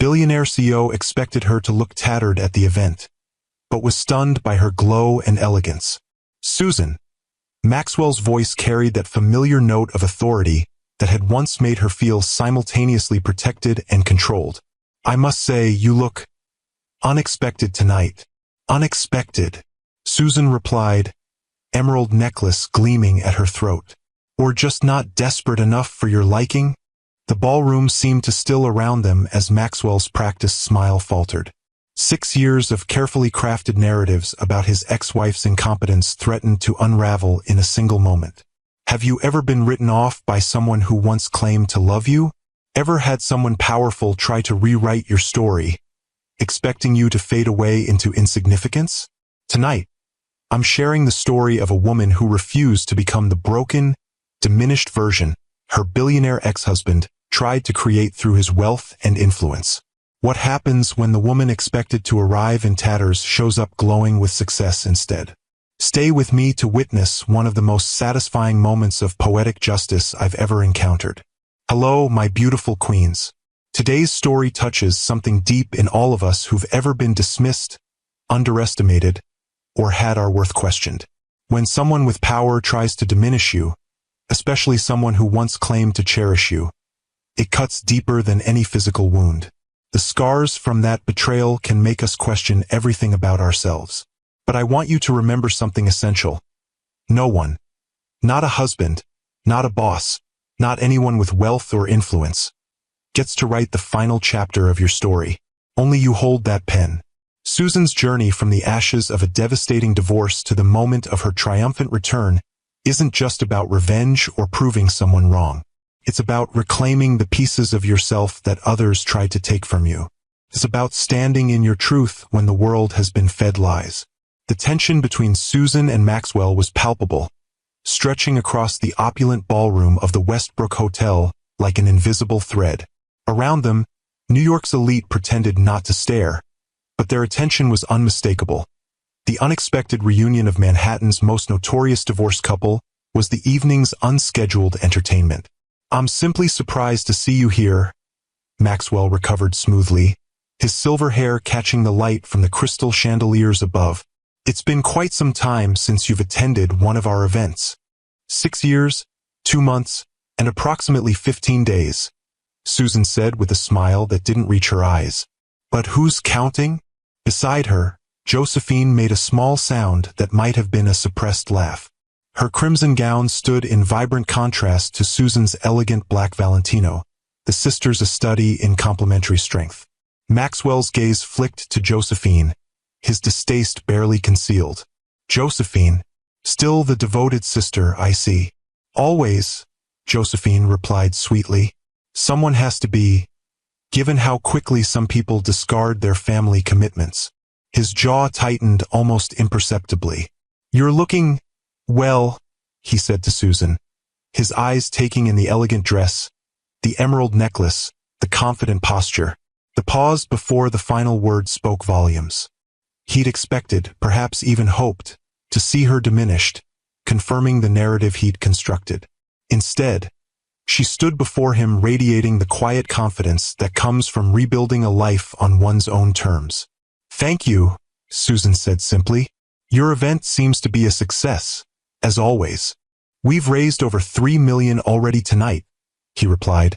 Billionaire CEO expected her to look tattered at the event, but was stunned by her glow and elegance. Susan. Maxwell's voice carried that familiar note of authority that had once made her feel simultaneously protected and controlled. I must say, you look unexpected tonight. Unexpected, Susan replied, emerald necklace gleaming at her throat. Or just not desperate enough for your liking? The ballroom seemed to still around them as Maxwell's practiced smile faltered. 6 years of carefully crafted narratives about his ex-wife's incompetence threatened to unravel in a single moment. Have you ever been written off by someone who once claimed to love you? Ever had someone powerful try to rewrite your story, expecting you to fade away into insignificance? Tonight, I'm sharing the story of a woman who refused to become the broken, diminished version her billionaire ex-husband tried to create through his wealth and influence. What happens when the woman expected to arrive in tatters shows up glowing with success instead? Stay with me to witness one of the most satisfying moments of poetic justice I've ever encountered. Hello, my beautiful queens. Today's story touches something deep in all of us who've ever been dismissed, underestimated, or had our worth questioned. When someone with power tries to diminish you, especially someone who once claimed to cherish you, it cuts deeper than any physical wound. The scars from that betrayal can make us question everything about ourselves. But I want you to remember something essential. No one, not a husband, not a boss, not anyone with wealth or influence, gets to write the final chapter of your story. Only you hold that pen. Susan's journey from the ashes of a devastating divorce to the moment of her triumphant return isn't just about revenge or proving someone wrong. It's about reclaiming the pieces of yourself that others tried to take from you. It's about standing in your truth when the world has been fed lies. The tension between Susan and Maxwell was palpable, stretching across the opulent ballroom of the Westbrook Hotel like an invisible thread. Around them, New York's elite pretended not to stare, but their attention was unmistakable. The unexpected reunion of Manhattan's most notorious divorced couple was the evening's unscheduled entertainment. I'm simply surprised to see you here, Maxwell recovered smoothly, his silver hair catching the light from the crystal chandeliers above. It's been quite some time since you've attended one of our events. 6 years, 2 months, and approximately 15 days, Susan said with a smile that didn't reach her eyes. But who's counting? Beside her, Josephine made a small sound that might have been a suppressed laugh. Her crimson gown stood in vibrant contrast to Susan's elegant black Valentino, the sisters a study in complementary strength. Maxwell's gaze flicked to Josephine, his distaste barely concealed. Josephine, still the devoted sister, I see. Always, Josephine replied sweetly. Someone has to be, given how quickly some people discard their family commitments. His jaw tightened almost imperceptibly. You're looking, well, he said to Susan, his eyes taking in the elegant dress, the emerald necklace, the confident posture. The pause before the final word spoke volumes. He'd expected, perhaps even hoped, to see her diminished, confirming the narrative he'd constructed. Instead, she stood before him radiating the quiet confidence that comes from rebuilding a life on one's own terms. Thank you, Susan said simply. Your event seems to be a success, as always. We've raised over $3 million already tonight, he replied,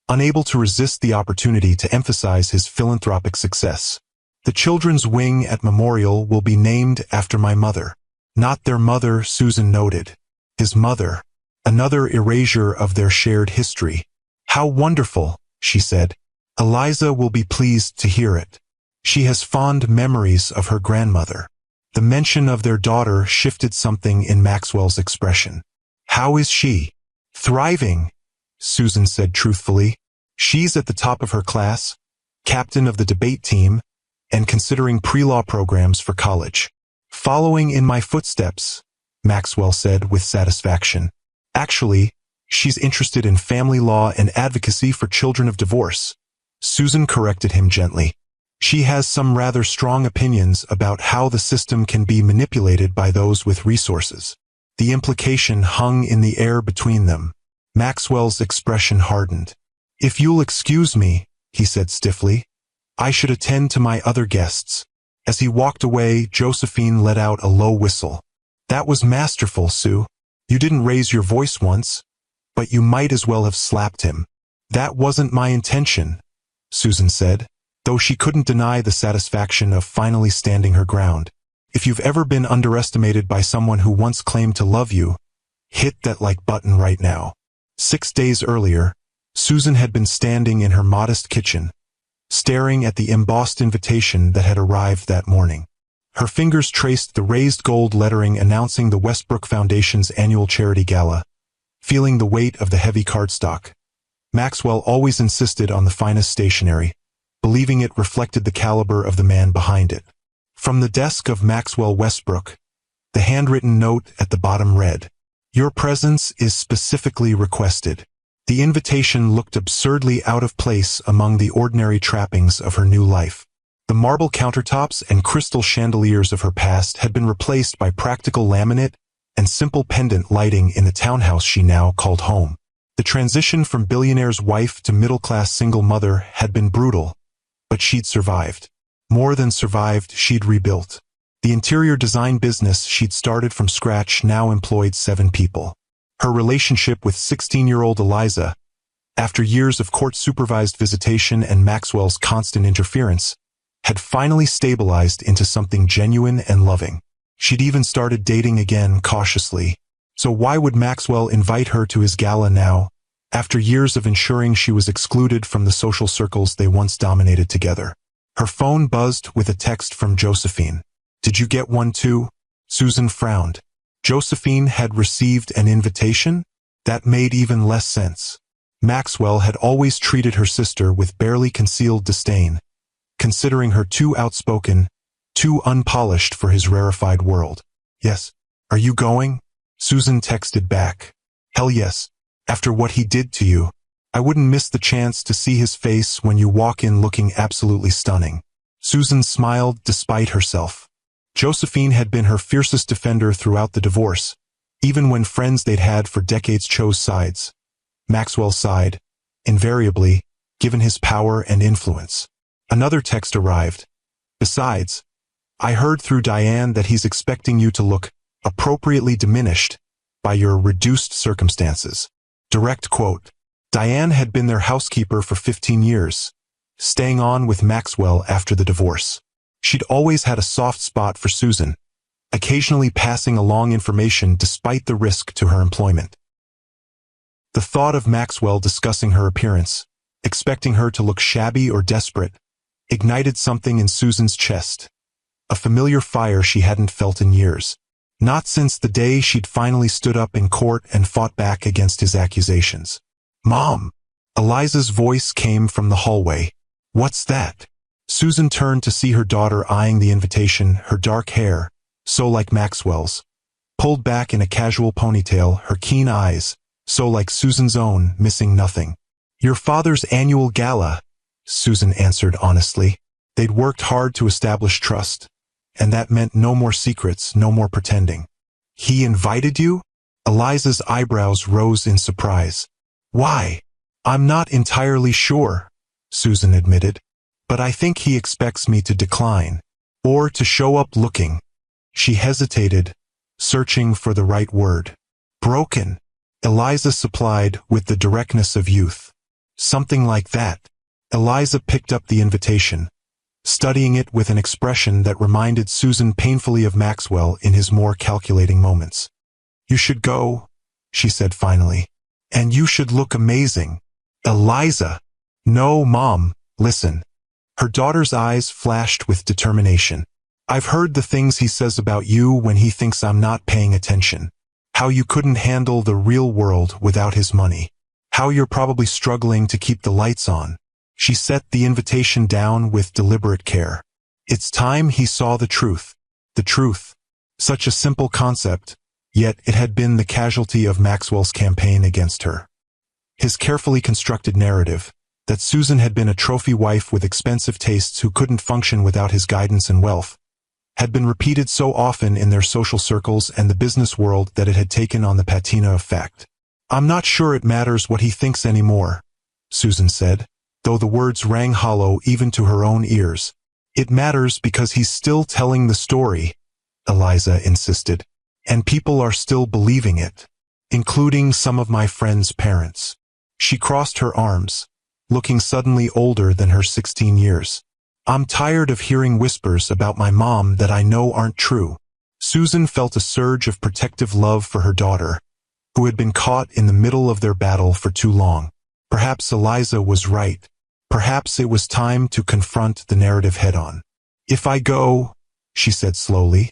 unable to resist the opportunity to emphasize his philanthropic success. The children's wing at Memorial will be named after my mother. Not their mother, Susan noted. His mother. Another erasure of their shared history. How wonderful, she said. Eliza will be pleased to hear it. She has fond memories of her grandmother. The mention of their daughter shifted something in Maxwell's expression. How is she? Thriving, Susan said truthfully. She's at the top of her class, captain of the debate team, and considering pre-law programs for college. Following in my footsteps, Maxwell said with satisfaction. Actually, she's interested in family law and advocacy for children of divorce. Susan corrected him gently. She has some rather strong opinions about how the system can be manipulated by those with resources. The implication hung in the air between them. Maxwell's expression hardened. If you'll excuse me, he said stiffly, I should attend to my other guests." As he walked away, Josephine let out a low whistle. "That was masterful, Sue. You didn't raise your voice once, but you might as well have slapped him." "That wasn't my intention," Susan said, though she couldn't deny the satisfaction of finally standing her ground. If you've ever been underestimated by someone who once claimed to love you, hit that like button right now. 6 days earlier, Susan had been standing in her modest kitchen, staring at the embossed invitation that had arrived that morning. Her fingers traced the raised gold lettering announcing the Westbrook Foundation's annual charity gala, feeling the weight of the heavy cardstock. Maxwell always insisted on the finest stationery, believing it reflected the caliber of the man behind it. From the desk of Maxwell Westbrook, the handwritten note at the bottom read, "Your presence is specifically requested." The invitation looked absurdly out of place among the ordinary trappings of her new life. The marble countertops and crystal chandeliers of her past had been replaced by practical laminate and simple pendant lighting in the townhouse she now called home. The transition from billionaire's wife to middle-class single mother had been brutal, but she'd survived. More than survived, she'd rebuilt. The interior design business she'd started from scratch now employed 7 people. Her relationship with 16-year-old Eliza, after years of court-supervised visitation and Maxwell's constant interference, had finally stabilized into something genuine and loving. She'd even started dating again cautiously. So why would Maxwell invite her to his gala now, after years of ensuring she was excluded from the social circles they once dominated together? Her phone buzzed with a text from Josephine. "Did you get one too?" Susan frowned. Josephine had received an invitation? That made even less sense. Maxwell had always treated her sister with barely concealed disdain, considering her too outspoken, too unpolished for his rarefied world. "Yes. Are you going?" Susan texted back. "Hell yes. After what he did to you, I wouldn't miss the chance to see his face when you walk in looking absolutely stunning." Susan smiled despite herself. Josephine had been her fiercest defender throughout the divorce, even when friends they'd had for decades chose sides. Maxwell sighed, invariably, given his power and influence. Another text arrived. "Besides, I heard through Diane that he's expecting you to look appropriately diminished by your reduced circumstances." Direct quote. Diane had been their housekeeper for 15 years, staying on with Maxwell after the divorce. She'd always had a soft spot for Susan, occasionally passing along information despite the risk to her employment. The thought of Maxwell discussing her appearance, expecting her to look shabby or desperate, ignited something in Susan's chest, a familiar fire she hadn't felt in years. Not since the day she'd finally stood up in court and fought back against his accusations. "Mom!" Eliza's voice came from the hallway. "What's that?" Susan turned to see her daughter eyeing the invitation, her dark hair, so like Maxwell's, pulled back in a casual ponytail, her keen eyes, so like Susan's own, missing nothing. "Your father's annual gala," Susan answered honestly. They'd worked hard to establish trust, and that meant no more secrets, no more pretending. "He invited you?" Eliza's eyebrows rose in surprise. "Why?" "I'm not entirely sure," Susan admitted, "but I think he expects me to decline, or to show up looking." She hesitated, searching for the right word. "Broken," Eliza supplied with the directness of youth. "Something like that." Eliza picked up the invitation, studying it with an expression that reminded Susan painfully of Maxwell in his more calculating moments. "You should go," she said finally. "And you should look amazing." "Eliza!" "No, Mom, listen." Her daughter's eyes flashed with determination. "I've heard the things he says about you when he thinks I'm not paying attention. How you couldn't handle the real world without his money. How you're probably struggling to keep the lights on." She set the invitation down with deliberate care. It's time he saw the truth. The truth. Such a simple concept, yet it had been the casualty of Maxwell's campaign against her. His carefully constructed narrative, that Susan had been a trophy wife with expensive tastes who couldn't function without his guidance and wealth, had been repeated so often in their social circles and the business world that it had taken on the patina of fact. "I'm not sure it matters what he thinks anymore," Susan said. though the words rang hollow even to her own ears. It matters because he's still telling the story, Eliza insisted, and people are still believing it, including some of my friends' parents. She crossed her arms, looking suddenly older than her 16 years. I'm tired of hearing whispers about my mom that I know aren't true. Susan felt a surge of protective love for her daughter, who had been caught in the middle of their battle for too long. Perhaps Eliza was right. Perhaps it was time to confront the narrative head-on. If I go, she said slowly,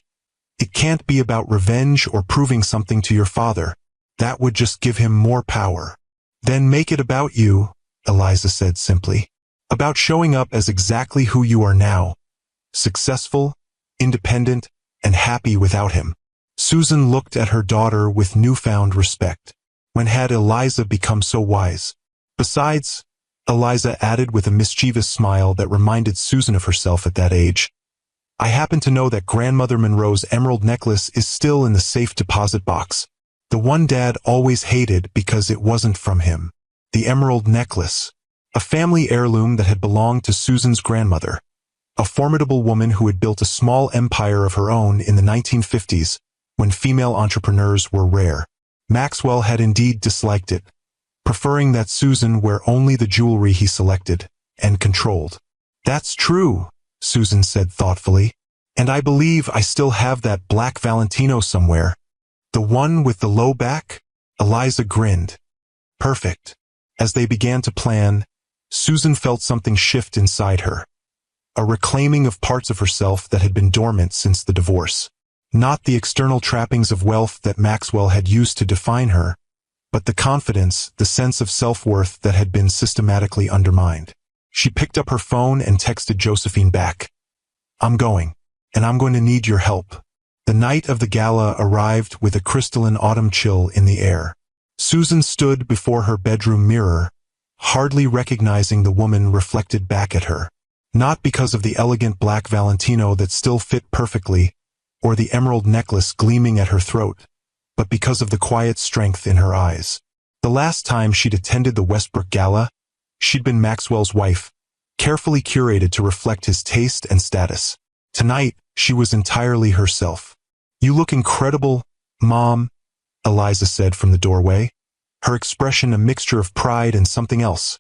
it can't be about revenge or proving something to your father. That would just give him more power. Then make it about you, Eliza said simply. About showing up as exactly who you are now. Successful, independent, and happy without him. Susan looked at her daughter with newfound respect. When had Eliza become so wise? Besides, Eliza added with a mischievous smile that reminded Susan of herself at that age, I happen to know that Grandmother Monroe's emerald necklace is still in the safe deposit box. The one Dad always hated because it wasn't from him. The emerald necklace. A family heirloom that had belonged to Susan's grandmother. A formidable woman who had built a small empire of her own in the 1950s, when female entrepreneurs were rare. Maxwell had indeed disliked it, preferring that Susan wear only the jewelry he selected and controlled. That's true, Susan said thoughtfully, and I believe I still have that black Valentino somewhere. The one with the low back? Eliza grinned. Perfect. As they began to plan, Susan felt something shift inside her. A reclaiming of parts of herself that had been dormant since the divorce. Not the external trappings of wealth that Maxwell had used to define her, but the confidence, the sense of self-worth that had been systematically undermined. She picked up her phone and texted Josephine back. I'm going, and I'm going to need your help. The night of the gala arrived with a crystalline autumn chill in the air. Susan stood before her bedroom mirror, hardly recognizing the woman reflected back at her. Not because of the elegant black Valentino that still fit perfectly, or the emerald necklace gleaming at her throat, but because of the quiet strength in her eyes. The last time she'd attended the Westbrook Gala, she'd been Maxwell's wife, carefully curated to reflect his taste and status. Tonight, she was entirely herself. You look incredible, Mom, Eliza said from the doorway, her expression a mixture of pride and something else,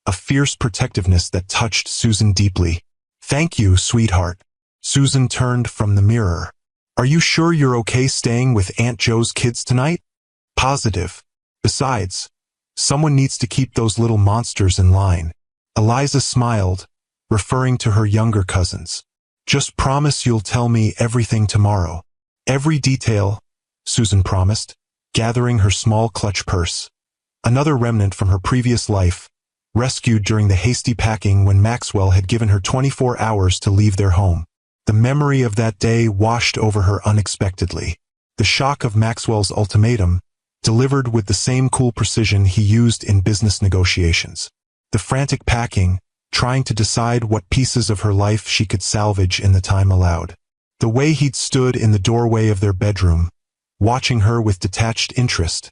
a fierce protectiveness that touched Susan deeply. Thank you, sweetheart. Susan turned from the mirror. Are you sure you're okay staying with Aunt Jo's kids tonight? Positive. Besides, someone needs to keep those little monsters in line. Eliza smiled, referring to her younger cousins. Just promise you'll tell me everything tomorrow. Every detail, Susan promised, gathering her small clutch purse. Another remnant from her previous life, rescued during the hasty packing when Maxwell had given her 24 hours to leave their home. The memory of that day washed over her unexpectedly. The shock of Maxwell's ultimatum, delivered with the same cool precision he used in business negotiations. The frantic packing, trying to decide what pieces of her life she could salvage in the time allowed. The way he'd stood in the doorway of their bedroom, watching her with detached interest,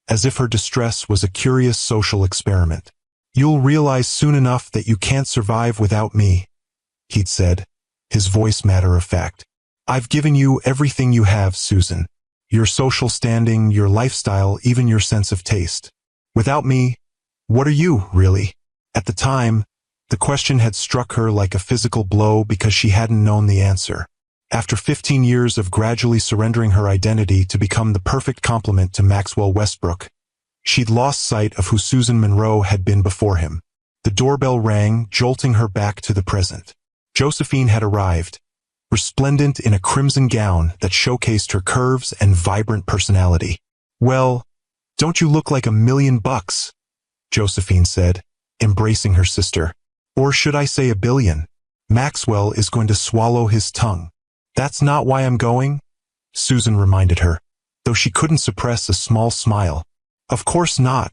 as if her distress was a curious social experiment. You'll realize soon enough that you can't survive without me, he'd said, his voice matter of fact. I've given you everything you have, Susan. Your social standing, your lifestyle, even your sense of taste. Without me, what are you, really? At the time, the question had struck her like a physical blow because she hadn't known the answer. After 15 years of gradually surrendering her identity to become the perfect complement to Maxwell Westbrook, she'd lost sight of who Susan Monroe had been before him. The doorbell rang, jolting her back to the present. Josephine had arrived, resplendent in a crimson gown that showcased her curves and vibrant personality. Well, don't you look like $1,000,000, Josephine said, embracing her sister. Or should I say $1 billion? Maxwell is going to swallow his tongue. That's not why I'm going, Susan reminded her, though she couldn't suppress a small smile. Of course not,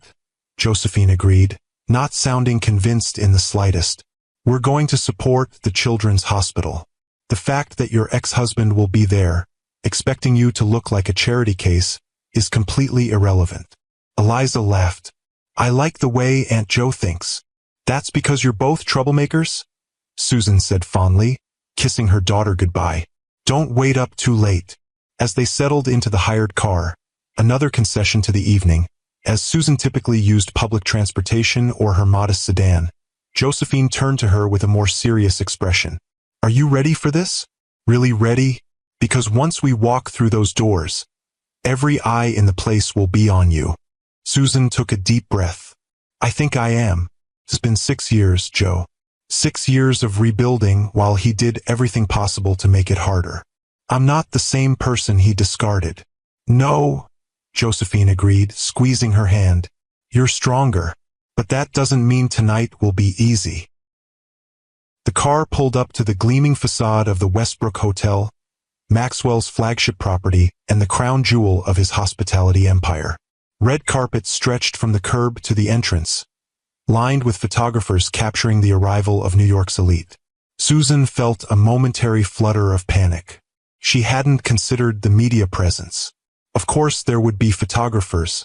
Josephine agreed, not sounding convinced in the slightest. We're going to support the Children's Hospital. The fact that your ex-husband will be there, expecting you to look like a charity case, is completely irrelevant. Eliza laughed. I like the way Aunt Jo thinks. That's because you're both troublemakers? Susan said fondly, kissing her daughter goodbye. Don't wait up too late. As they settled into the hired car, another concession to the evening, as Susan typically used public transportation or her modest sedan, Josephine turned to her with a more serious expression. Are you ready for this? Really ready? Because once we walk through those doors, every eye in the place will be on you. Susan took a deep breath. I think I am. It's been 6 years, Joe. 6 years of rebuilding while he did everything possible to make it harder. I'm not the same person he discarded. No, Josephine agreed, squeezing her hand. You're stronger, but that doesn't mean tonight will be easy. The car pulled up to the gleaming facade of the Westbrook Hotel, Maxwell's flagship property and the crown jewel of his hospitality empire. Red carpet stretched from the curb to the entrance, lined with photographers capturing the arrival of New York's elite. Susan felt a momentary flutter of panic. She hadn't considered the media presence. Of course there would be photographers.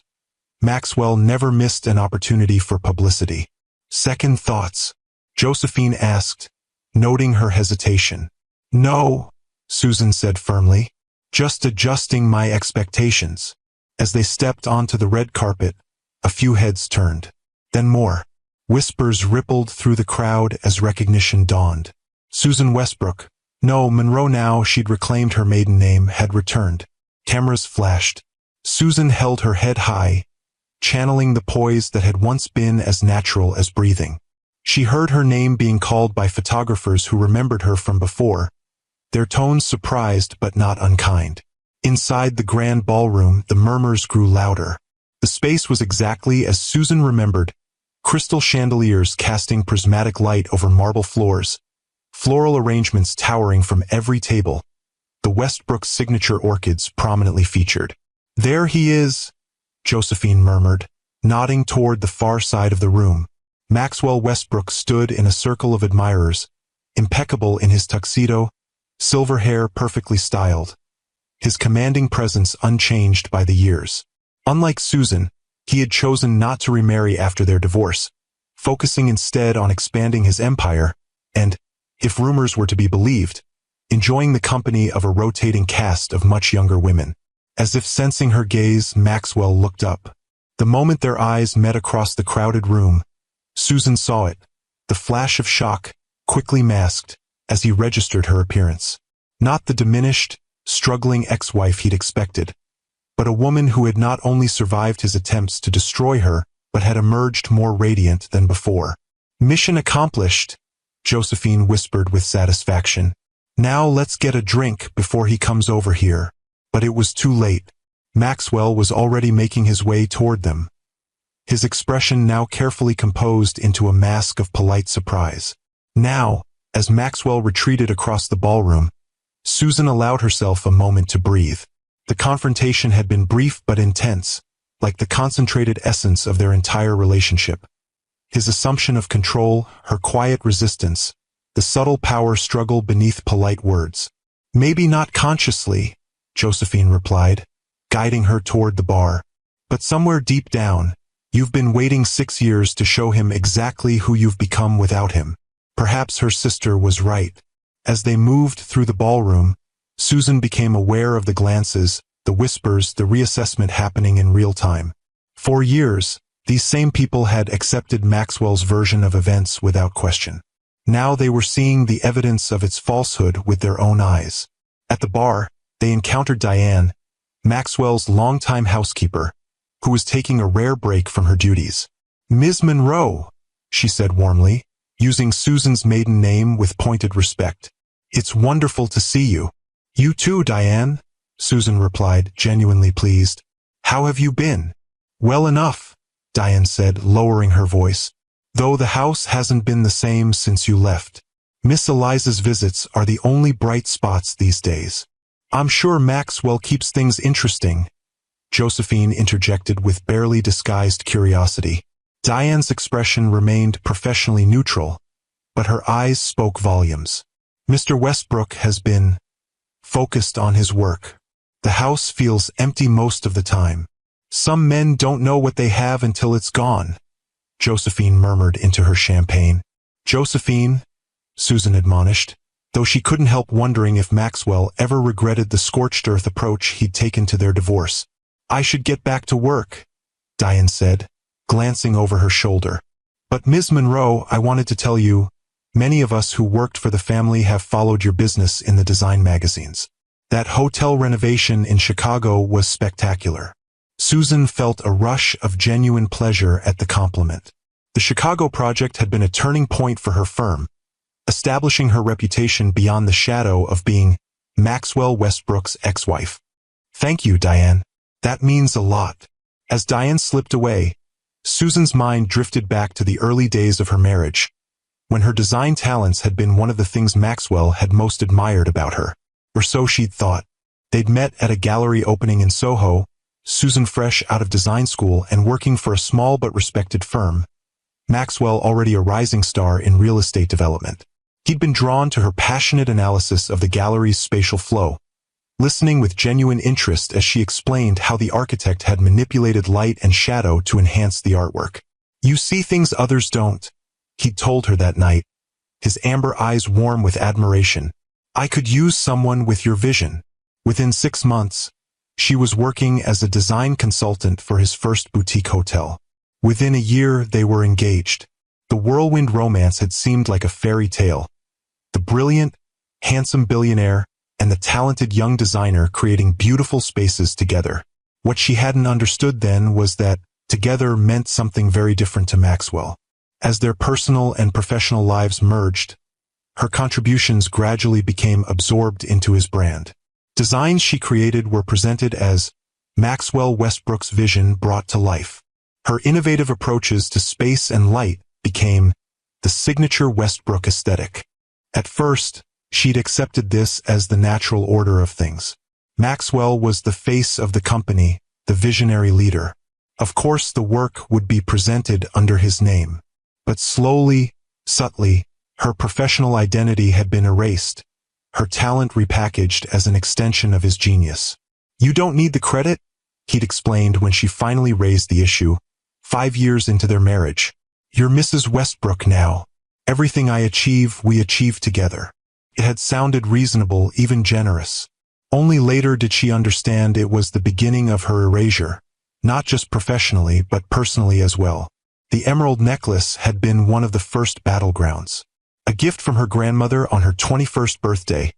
Maxwell never missed an opportunity for publicity. Second thoughts? Josephine asked, noting her hesitation. No, Susan said firmly. Just adjusting my expectations. As they stepped onto the red carpet, a few heads turned. Then more. Whispers rippled through the crowd as recognition dawned. Susan Westbrook. No, Monroe now she'd reclaimed her maiden name had returned. Cameras flashed. Susan held her head high, channeling the poise that had once been as natural as breathing. She heard her name being called by photographers who remembered her from before, their tones surprised but not unkind. Inside the grand ballroom, the murmurs grew louder. The space was exactly as Susan remembered, crystal chandeliers casting prismatic light over marble floors, floral arrangements towering from every table, the Westbrook signature orchids prominently featured. There he is, Josephine murmured, nodding toward the far side of the room. Maxwell Westbrook stood in a circle of admirers, impeccable in his tuxedo, silver hair perfectly styled, his commanding presence unchanged by the years. Unlike Susan, he had chosen not to remarry after their divorce, focusing instead on expanding his empire and, if rumors were to be believed, enjoying the company of a rotating cast of much younger women. As if sensing her gaze, Maxwell looked up. The moment their eyes met across the crowded room, Susan saw it, the flash of shock, quickly masked, as he registered her appearance. Not the diminished, struggling ex-wife he'd expected, but a woman who had not only survived his attempts to destroy her, but had emerged more radiant than before. Mission accomplished, Josephine whispered with satisfaction. Now let's get a drink before he comes over here. But it was too late. Maxwell was already making his way toward them, his expression now carefully composed into a mask of polite surprise. Now, as Maxwell retreated across the ballroom, Susan allowed herself a moment to breathe. The confrontation had been brief but intense, like the concentrated essence of their entire relationship. His assumption of control, her quiet resistance, the subtle power struggle beneath polite words. Maybe not consciously, Josephine replied, guiding her toward the bar. But somewhere deep down, you've been waiting 6 years to show him exactly who you've become without him. Perhaps her sister was right. As they moved through the ballroom, Susan became aware of the glances, the whispers, the reassessment happening in real time. For years, these same people had accepted Maxwell's version of events without question. Now they were seeing the evidence of its falsehood with their own eyes. At the bar, they encountered Diane, Maxwell's longtime housekeeper, who was taking a rare break from her duties. Ms. Monroe, she said warmly, using Susan's maiden name with pointed respect. It's wonderful to see you. You too, Diane, Susan replied, genuinely pleased. How have you been? Well enough, Diane said, lowering her voice. Though the house hasn't been the same since you left. Miss Eliza's visits are the only bright spots these days. I'm sure Maxwell keeps things interesting, Josephine interjected with barely disguised curiosity. Diane's expression remained professionally neutral, but her eyes spoke volumes. Mr. Westbrook has been focused on his work. The house feels empty most of the time. Some men don't know what they have until it's gone, Josephine murmured into her champagne. Josephine, Susan admonished, though she couldn't help wondering if Maxwell ever regretted the scorched earth approach he'd taken to their divorce. I should get back to work, Diane said, glancing over her shoulder. But Ms. Monroe, I wanted to tell you, many of us who worked for the family have followed your business in the design magazines. That hotel renovation in Chicago was spectacular. Susan felt a rush of genuine pleasure at the compliment. The Chicago project had been a turning point for her firm, establishing her reputation beyond the shadow of being Maxwell Westbrook's ex-wife. Thank you, Diane. That means a lot. As Diane slipped away, Susan's mind drifted back to the early days of her marriage, when her design talents had been one of the things Maxwell had most admired about her. Or so she'd thought. They'd met at a gallery opening in Soho, Susan fresh out of design school and working for a small but respected firm, Maxwell already a rising star in real estate development. He'd been drawn to her passionate analysis of the gallery's spatial flow, listening with genuine interest as she explained how the architect had manipulated light and shadow to enhance the artwork. You see things others don't, he'd told her that night, his amber eyes warm with admiration. I could use someone with your vision. Within 6 months, she was working as a design consultant for his first boutique hotel. Within a year, they were engaged. The whirlwind romance had seemed like a fairy tale. The brilliant, handsome billionaire and the talented young designer creating beautiful spaces together. What she hadn't understood then was that together meant something very different to Maxwell. As their personal and professional lives merged, her contributions gradually became absorbed into his brand. Designs she created were presented as Maxwell Westbrook's vision brought to life. Her innovative approaches to space and light became the signature Westbrook aesthetic. At first, she'd accepted this as the natural order of things. Maxwell was the face of the company, the visionary leader. Of course, the work would be presented under his name. But slowly, subtly, her professional identity had been erased, her talent repackaged as an extension of his genius. You don't need the credit, he'd explained when she finally raised the issue, 5 years into their marriage. You're Mrs. Westbrook now. Everything I achieve, we achieve together. It had sounded reasonable, even generous. Only later did she understand it was the beginning of her erasure, not just professionally but personally as well. The emerald necklace had been one of the first battlegrounds. A gift from her grandmother on her 21st birthday,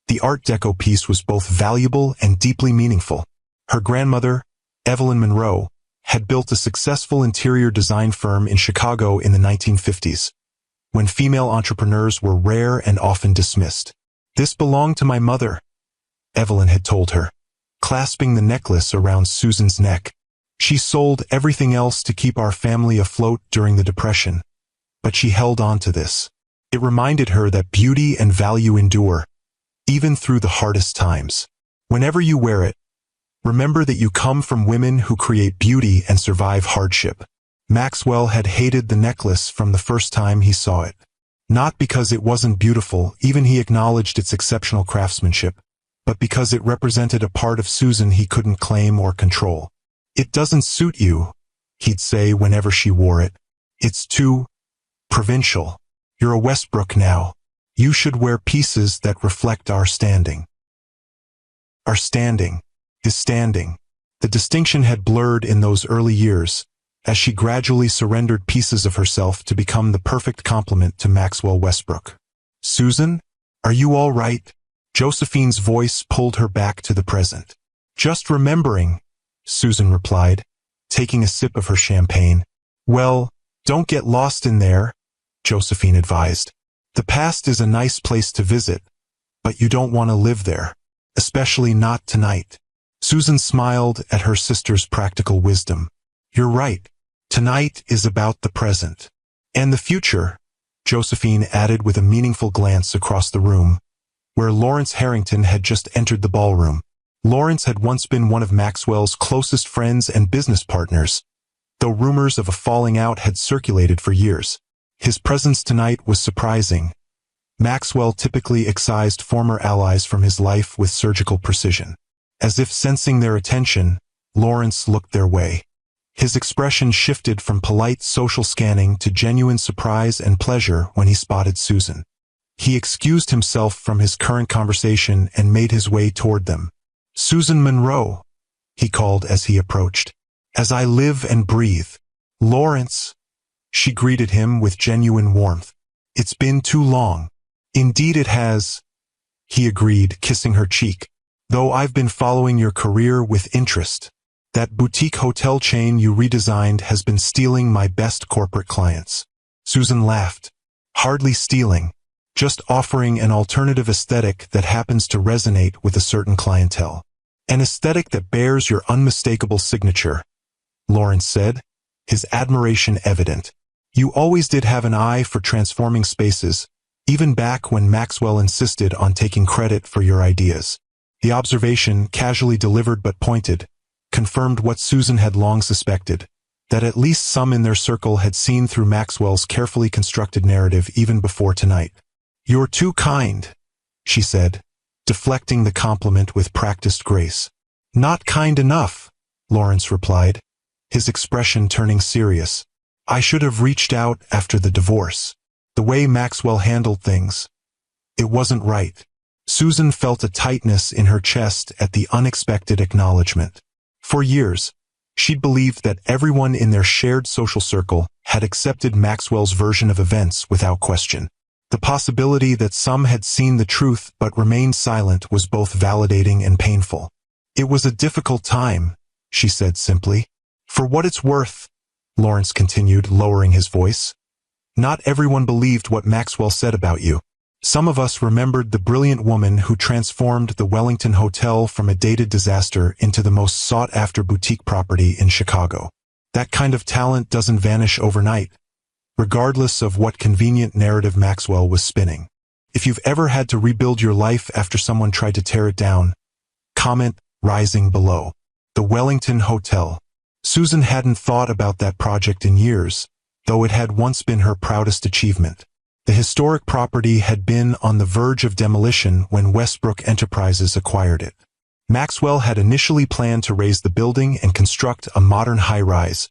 the Art Deco piece was both valuable and deeply meaningful. Her grandmother, Evelyn Monroe, had built a successful interior design firm in Chicago in the 1950s, when female entrepreneurs were rare and often dismissed. This belonged to my mother, Evelyn had told her, clasping the necklace around Susan's neck. She sold everything else to keep our family afloat during the Depression, but she held on to this. It reminded her that beauty and value endure, even through the hardest times. Whenever you wear it, remember that you come from women who create beauty and survive hardship. Maxwell had hated the necklace from the first time he saw it. Not because it wasn't beautiful, even he acknowledged its exceptional craftsmanship, but because it represented a part of Susan he couldn't claim or control. It doesn't suit you, he'd say whenever she wore it. It's too provincial. You're a Westbrook now. You should wear pieces that reflect our standing. Our standing. His standing. The distinction had blurred in those early years, as she gradually surrendered pieces of herself to become the perfect complement to Maxwell Westbrook. Susan, are you all right? Josephine's voice pulled her back to the present. Just remembering, Susan replied, taking a sip of her champagne. Well, don't get lost in there, Josephine advised. The past is a nice place to visit, but you don't want to live there, especially not tonight. Susan smiled at her sister's practical wisdom. You're right. Tonight is about the present. And the future, Josephine added with a meaningful glance across the room, where Lawrence Harrington had just entered the ballroom. Lawrence had once been one of Maxwell's closest friends and business partners, though rumors of a falling out had circulated for years. His presence tonight was surprising. Maxwell typically excised former allies from his life with surgical precision. As if sensing their attention, Lawrence looked their way. His expression shifted from polite social scanning to genuine surprise and pleasure when he spotted Susan. He excused himself from his current conversation and made his way toward them. "Susan Monroe," he called as he approached. "As I live and breathe." "Lawrence," she greeted him with genuine warmth. "It's been too long." "Indeed it has," he agreed, kissing her cheek. "Though I've been following your career with interest. That boutique hotel chain you redesigned has been stealing my best corporate clients." Susan laughed. "Hardly stealing. Just offering an alternative aesthetic that happens to resonate with a certain clientele. An aesthetic that bears your unmistakable signature," Lawrence said, his admiration evident. "You always did have an eye for transforming spaces, even back when Maxwell insisted on taking credit for your ideas." The observation, casually delivered but pointed, confirmed what Susan had long suspected, that at least some in their circle had seen through Maxwell's carefully constructed narrative even before tonight. "You're too kind," she said, deflecting the compliment with practiced grace. "Not kind enough," Lawrence replied, his expression turning serious. "I should have reached out after the divorce. The way Maxwell handled things. It wasn't right." Susan felt a tightness in her chest at the unexpected acknowledgement. For years, she'd believed that everyone in their shared social circle had accepted Maxwell's version of events without question. The possibility that some had seen the truth but remained silent was both validating and painful. "It was a difficult time," she said simply. "For what it's worth," Lawrence continued, lowering his voice, "not everyone believed what Maxwell said about you. Some of us remembered the brilliant woman who transformed the Wellington Hotel from a dated disaster into the most sought-after boutique property in Chicago. That kind of talent doesn't vanish overnight, regardless of what convenient narrative Maxwell was spinning. If you've ever had to rebuild your life after someone tried to tear it down, comment rising below. The Wellington Hotel. Susan hadn't thought about that project in years, though it had once been her proudest achievement. The historic property had been on the verge of demolition when Westbrook Enterprises acquired it. Maxwell had initially planned to raise the building and construct a modern high-rise,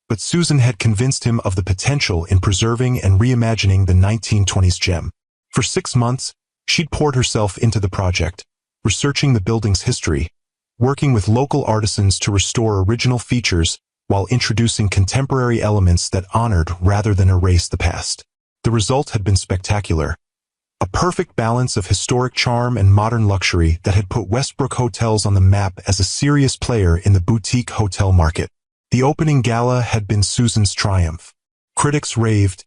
but Susan had convinced him of the potential in preserving and reimagining the 1920s gem. For 6 months, she'd poured herself into the project, researching the building's history, working with local artisans to restore original features while introducing contemporary elements that honored rather than erased the past. The result had been spectacular. A perfect balance of historic charm and modern luxury that had put Westbrook Hotels on the map as a serious player in the boutique hotel market. The opening gala had been Susan's triumph. Critics raved,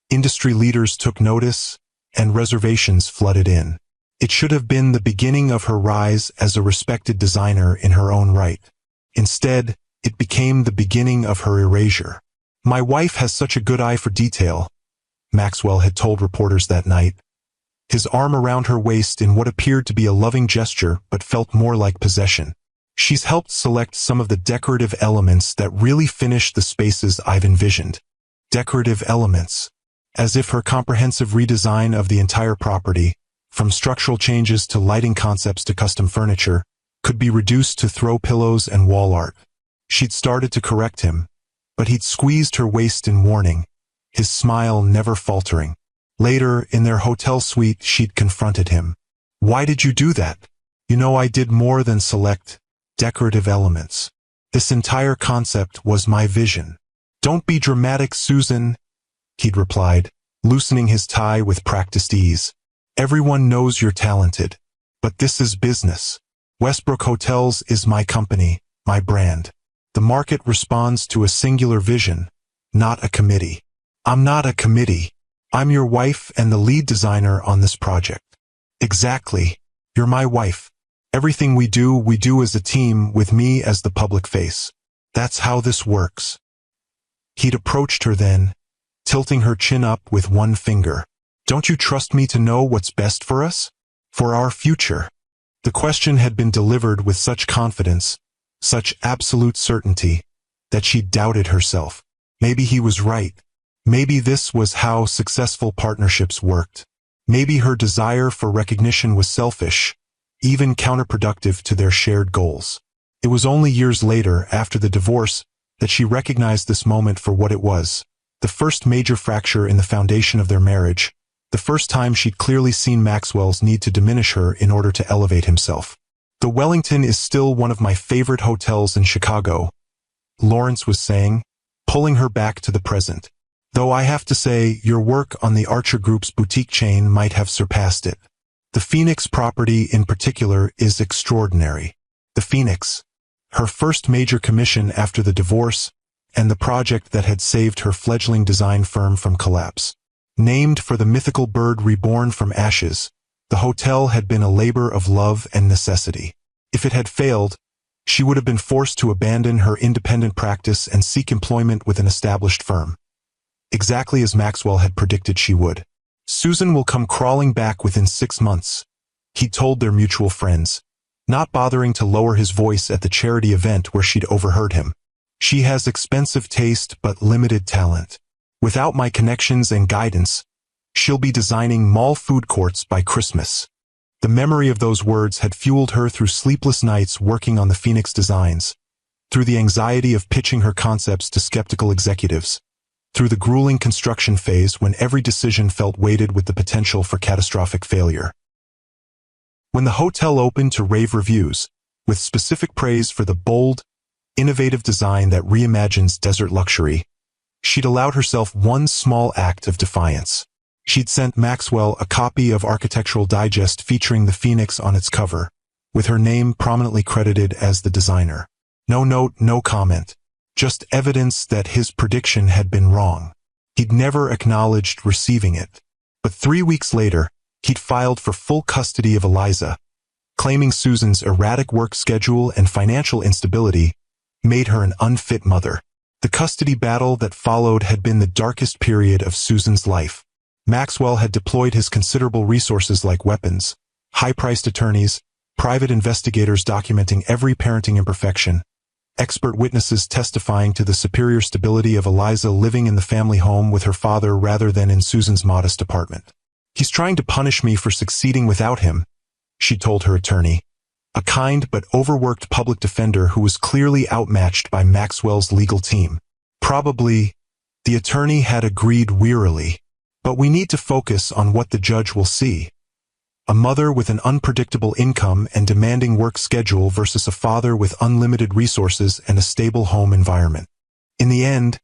industry leaders took notice, and reservations flooded in. It should have been the beginning of her rise as a respected designer in her own right. Instead, it became the beginning of her erasure. "My wife has such a good eye for detail," Maxwell had told reporters that night, his arm around her waist in what appeared to be a loving gesture but felt more like possession. "She's helped select some of the decorative elements that really finish the spaces I've envisioned." Decorative elements. As if her comprehensive redesign of the entire property, from structural changes to lighting concepts to custom furniture, could be reduced to throw pillows and wall art. She'd started to correct him, but he'd squeezed her waist in warning, his smile never faltering. Later, in their hotel suite, she'd confronted him. "Why did you do that? You know I did more than select decorative elements. This entire concept was my vision." "Don't be dramatic, Susan," he'd replied, loosening his tie with practiced ease. "Everyone knows you're talented, but this is business. Westbrook Hotels is my company, my brand. The market responds to a singular vision, not a committee. I'm not a committee. I'm your wife and the lead designer on this project." "Exactly. You're my wife. Everything we do as a team with me as the public face. That's how this works." He'd approached her then, tilting her chin up with one finger. "Don't you trust me to know what's best for us? For our future?" The question had been delivered with such confidence, such absolute certainty, that she doubted herself. Maybe he was right. Maybe this was how successful partnerships worked. Maybe her desire for recognition was selfish, even counterproductive to their shared goals. It was only years later, after the divorce, that she recognized this moment for what it was. The first major fracture in the foundation of their marriage, the first time she'd clearly seen Maxwell's need to diminish her in order to elevate himself. "The Wellington is still one of my favorite hotels in Chicago," Lawrence was saying, pulling her back to the present. "Though I have to say, your work on the Archer Group's boutique chain might have surpassed it. The Phoenix property in particular is extraordinary." The Phoenix, her first major commission after the divorce, and the project that had saved her fledgling design firm from collapse. Named for the mythical bird reborn from ashes, the hotel had been a labor of love and necessity. If it had failed, she would have been forced to abandon her independent practice and seek employment with an established firm. Exactly as Maxwell had predicted she would. "Susan will come crawling back within 6 months," he told their mutual friends, not bothering to lower his voice at the charity event where she'd overheard him. "She has expensive taste but limited talent. Without my connections and guidance, she'll be designing mall food courts by Christmas." The memory of those words had fueled her through sleepless nights working on the Phoenix designs, through the anxiety of pitching her concepts to skeptical executives, through the grueling construction phase when every decision felt weighted with the potential for catastrophic failure. When the hotel opened to rave reviews, with specific praise for the bold, innovative design that reimagines desert luxury, she'd allowed herself one small act of defiance. She'd sent Maxwell a copy of Architectural Digest featuring the Phoenix on its cover, with her name prominently credited as the designer. No note, no comment, just evidence that his prediction had been wrong. He'd never acknowledged receiving it. But 3 weeks later, he'd filed for full custody of Eliza, claiming Susan's erratic work schedule and financial instability made her an unfit mother. The custody battle that followed had been the darkest period of Susan's life. Maxwell had deployed his considerable resources like weapons, high-priced attorneys, private investigators documenting every parenting imperfection, expert witnesses testifying to the superior stability of Eliza living in the family home with her father rather than in Susan's modest apartment. "He's trying to punish me for succeeding without him," she told her attorney, a kind but overworked public defender who was clearly outmatched by Maxwell's legal team. "Probably," the attorney had agreed wearily, "but we need to focus on what the judge will see. A mother with an unpredictable income and demanding work schedule versus a father with unlimited resources and a stable home environment." In the end,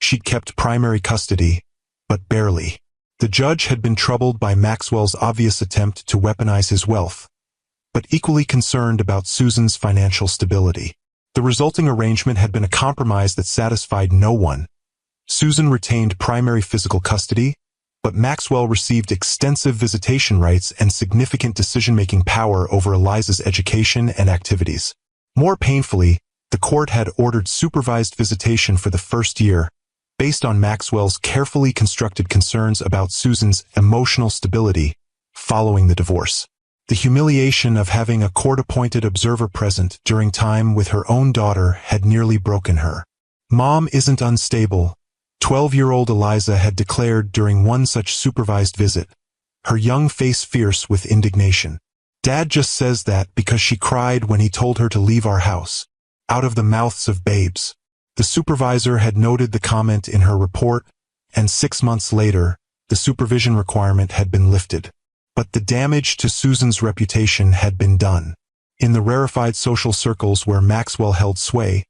she'd kept primary custody, but barely. The judge had been troubled by Maxwell's obvious attempt to weaponize his wealth, but equally concerned about Susan's financial stability. The resulting arrangement had been a compromise that satisfied no one. Susan retained primary physical custody, but Maxwell received extensive visitation rights and significant decision-making power over Eliza's education and activities. More painfully, the court had ordered supervised visitation for the first year, based on Maxwell's carefully constructed concerns about Susan's emotional stability following the divorce. The humiliation of having a court-appointed observer present during time with her own daughter had nearly broken her. "Mom isn't unstable," 12-year-old Eliza had declared during one such supervised visit, her young face fierce with indignation. "Dad just says that because she cried when he told her to leave our house." Out of the mouths of babes. The supervisor had noted the comment in her report, and 6 months later, the supervision requirement had been lifted. But the damage to Susan's reputation had been done. In the rarefied social circles where Maxwell held sway,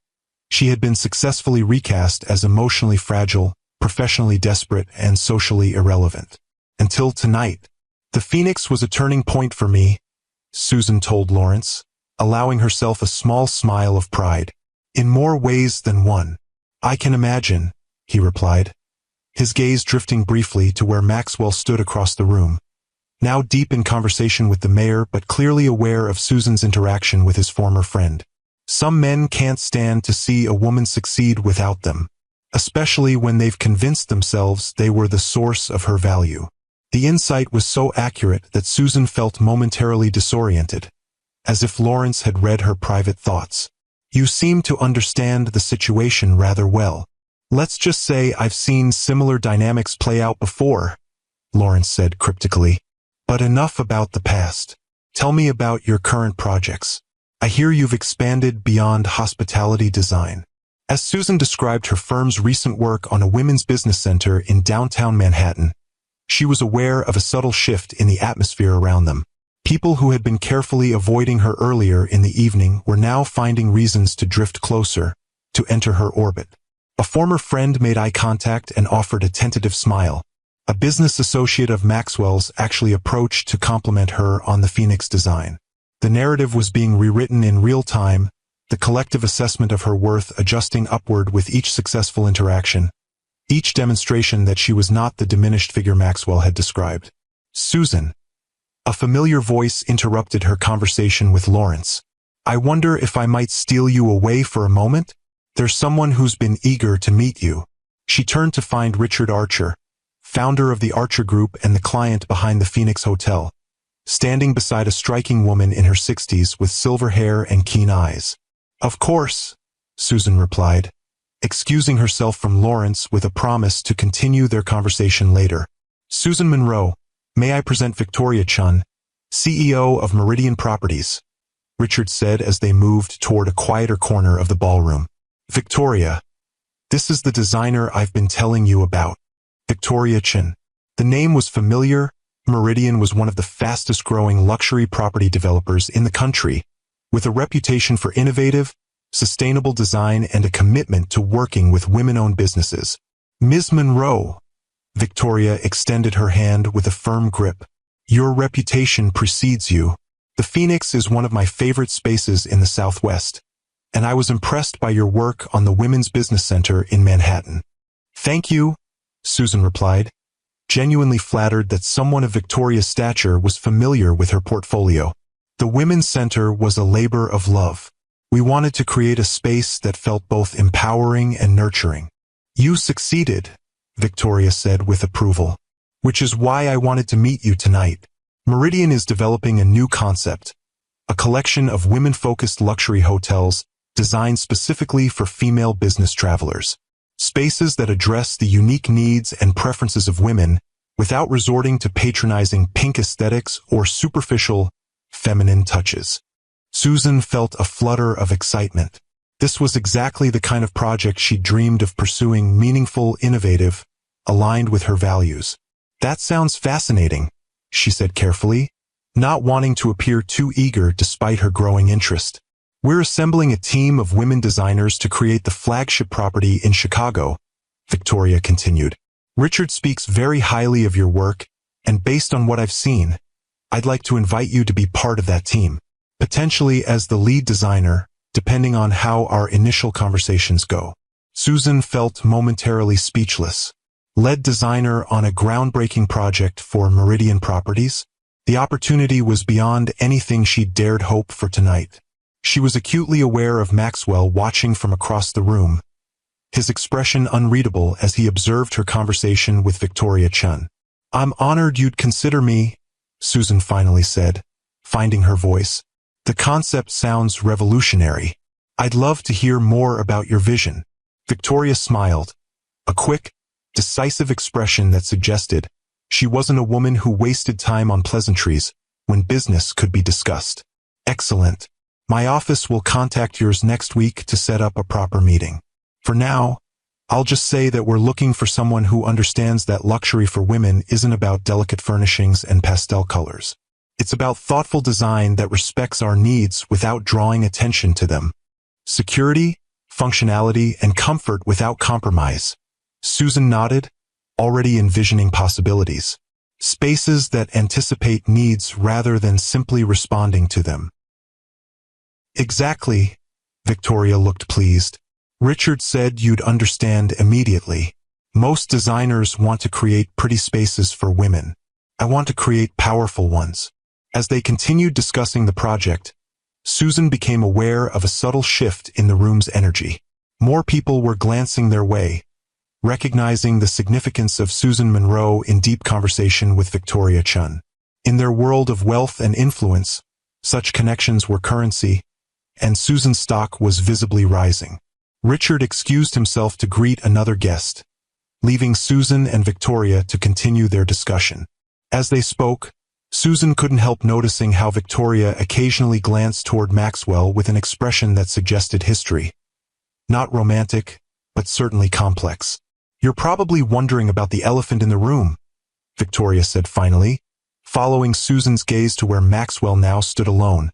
she had been successfully recast as emotionally fragile, professionally desperate, and socially irrelevant. Until tonight. "The Phoenix was a turning point for me," Susan told Lawrence, allowing herself a small smile of pride. "In more ways than one." "I can imagine," he replied, his gaze drifting briefly to where Maxwell stood across the room, now deep in conversation with the mayor but clearly aware of Susan's interaction with his former friend. "Some men can't stand to see a woman succeed without them, especially when they've convinced themselves they were the source of her value." The insight was so accurate that Susan felt momentarily disoriented, as if Lawrence had read her private thoughts. "You seem to understand the situation rather well." "Let's just say I've seen similar dynamics play out before," Lawrence said cryptically. "But enough about the past. Tell me about your current projects. I hear you've expanded beyond hospitality design." As Susan described her firm's recent work on a women's business center in downtown Manhattan, she was aware of a subtle shift in the atmosphere around them. People who had been carefully avoiding her earlier in the evening were now finding reasons to drift closer, to enter her orbit. A former friend made eye contact and offered a tentative smile. A business associate of Maxwell's actually approached to compliment her on the Phoenix design. The narrative was being rewritten in real time, the collective assessment of her worth adjusting upward with each successful interaction, each demonstration that she was not the diminished figure Maxwell had described. Susan. A familiar voice interrupted her conversation with Lawrence. I wonder if I might steal you away for a moment? There's someone who's been eager to meet you. She turned to find Richard Archer, founder of the Archer Group and the client behind the Phoenix Hotel, standing beside a striking woman in her 60s with silver hair and keen eyes. Of course, Susan replied, excusing herself from Lawrence with a promise to continue their conversation later. Susan Monroe, may I present Victoria Chun, CEO of Meridian Properties, Richard said as they moved toward a quieter corner of the ballroom. Victoria, this is the designer I've been telling you about. Victoria Chun. The name was familiar. Meridian was one of the fastest-growing luxury property developers in the country, with a reputation for innovative, sustainable design and a commitment to working with women-owned businesses. Ms. Monroe. Victoria extended her hand with a firm grip. Your reputation precedes you. The Phoenix is one of my favorite spaces in the Southwest, and I was impressed by your work on the Women's Business Center in Manhattan. Thank you, Susan replied, genuinely flattered that someone of Victoria's stature was familiar with her portfolio. The Women's Center was a labor of love. We wanted to create a space that felt both empowering and nurturing. You succeeded, Victoria said with approval, which is why I wanted to meet you tonight. Meridian is developing a new concept, a collection of women-focused luxury hotels designed specifically for female business travelers. Spaces that address the unique needs and preferences of women without resorting to patronizing pink aesthetics or superficial, feminine touches. Susan felt a flutter of excitement. This was exactly the kind of project she dreamed of pursuing, meaningful, innovative, aligned with her values. That sounds fascinating, she said carefully, not wanting to appear too eager despite her growing interest. We're assembling a team of women designers to create the flagship property in Chicago, Victoria continued. Richard speaks very highly of your work, and based on what I've seen, I'd like to invite you to be part of that team, potentially as the lead designer, depending on how our initial conversations go. Susan felt momentarily speechless. Lead designer on a groundbreaking project for Meridian Properties? The opportunity was beyond anything she'd dared hope for tonight. She was acutely aware of Maxwell watching from across the room, his expression unreadable as he observed her conversation with Victoria Chun. I'm honored you'd consider me, Susan finally said, finding her voice. The concept sounds revolutionary. I'd love to hear more about your vision. Victoria smiled, a quick, decisive expression that suggested she wasn't a woman who wasted time on pleasantries when business could be discussed. Excellent. My office will contact yours next week to set up a proper meeting. For now, I'll just say that we're looking for someone who understands that luxury for women isn't about delicate furnishings and pastel colors. It's about thoughtful design that respects our needs without drawing attention to them. Security, functionality, and comfort without compromise. Susan nodded, already envisioning possibilities. Spaces that anticipate needs rather than simply responding to them. Exactly, Victoria looked pleased. Richard said you'd understand immediately. Most designers want to create pretty spaces for women. I want to create powerful ones. As they continued discussing the project, Susan became aware of a subtle shift in the room's energy. More people were glancing their way, recognizing the significance of Susan Monroe in deep conversation with Victoria Chun. In their world of wealth and influence, such connections were currency, and Susan's stock was visibly rising. Richard excused himself to greet another guest, leaving Susan and Victoria to continue their discussion. As they spoke, Susan couldn't help noticing how Victoria occasionally glanced toward Maxwell with an expression that suggested history. Not romantic, but certainly complex. You're probably wondering about the elephant in the room, Victoria said finally, following Susan's gaze to where Maxwell now stood alone,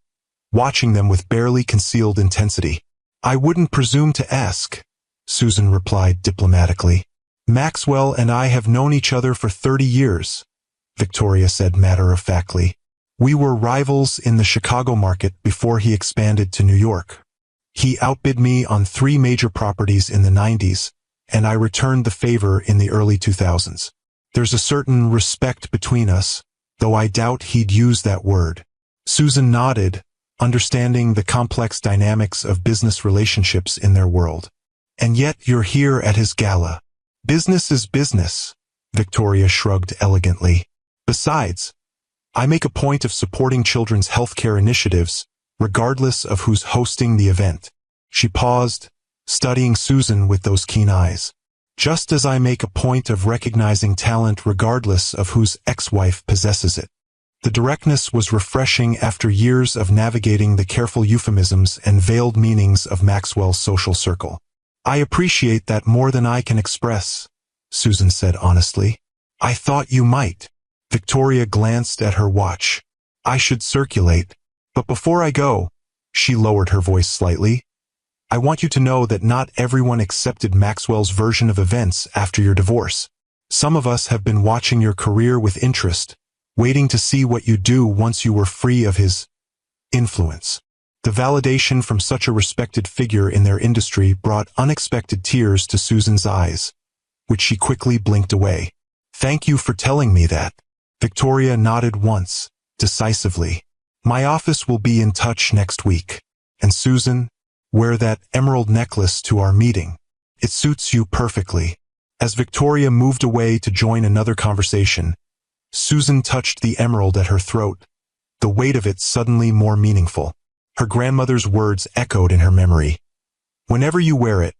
watching them with barely concealed intensity. I wouldn't presume to ask, Susan replied diplomatically. Maxwell and I have known each other for 30 years, Victoria said matter-of-factly. We were rivals in the Chicago market before he expanded to New York. He outbid me on 3 major properties in the 90s, and I returned the favor in the early 2000s. There's a certain respect between us, though I doubt he'd use that word. Susan nodded, understanding the complex dynamics of business relationships in their world. And yet you're here at his gala. Business is business, Victoria shrugged elegantly. Besides, I make a point of supporting children's healthcare initiatives, regardless of who's hosting the event. She paused, studying Susan with those keen eyes. Just as I make a point of recognizing talent regardless of whose ex-wife possesses it. The directness was refreshing after years of navigating the careful euphemisms and veiled meanings of Maxwell's social circle. I appreciate that more than I can express, Susan said honestly. I thought you might. Victoria glanced at her watch. I should circulate. But before I go, she lowered her voice slightly, I want you to know that not everyone accepted Maxwell's version of events after your divorce. Some of us have been watching your career with interest, waiting to see what you do once you were free of his influence. The validation from such a respected figure in their industry brought unexpected tears to Susan's eyes, which she quickly blinked away. Thank you for telling me that. Victoria nodded once, decisively. My office will be in touch next week. And Susan, wear that emerald necklace to our meeting. It suits you perfectly. As Victoria moved away to join another conversation, Susan touched the emerald at her throat, the weight of it suddenly more meaningful. Her grandmother's words echoed in her memory. Whenever you wear it,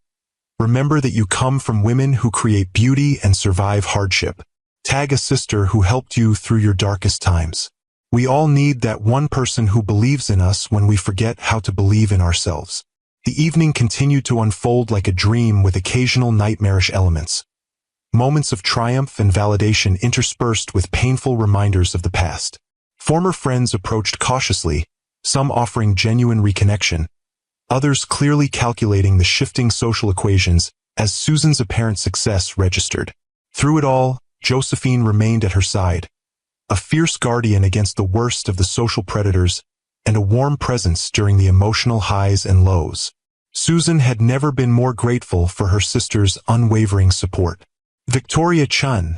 remember that you come from women who create beauty and survive hardship. Tag a sister who helped you through your darkest times. We all need that one person who believes in us when we forget how to believe in ourselves. The evening continued to unfold like a dream with occasional nightmarish elements. Moments of triumph and validation interspersed with painful reminders of the past. Former friends approached cautiously, some offering genuine reconnection, others clearly calculating the shifting social equations as Susan's apparent success registered. Through it all, Josephine remained at her side, a fierce guardian against the worst of the social predators and a warm presence during the emotional highs and lows. Susan had never been more grateful for her sister's unwavering support. Victoria Chun,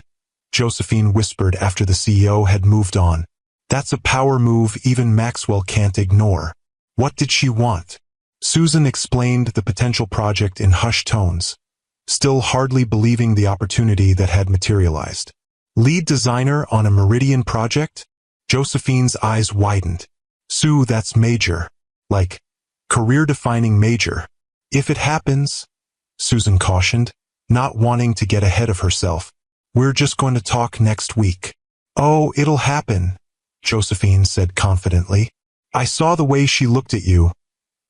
Josephine whispered after the CEO had moved on. That's a power move even Maxwell can't ignore. What did she want? Susan explained the potential project in hushed tones, still hardly believing the opportunity that had materialized. Lead designer on a Meridian project? Josephine's eyes widened. Sue, that's major. Like, career-defining major. If it happens, Susan cautioned, not wanting to get ahead of herself. We're just going to talk next week. Oh, it'll happen, Josephine said confidently. I saw the way she looked at you,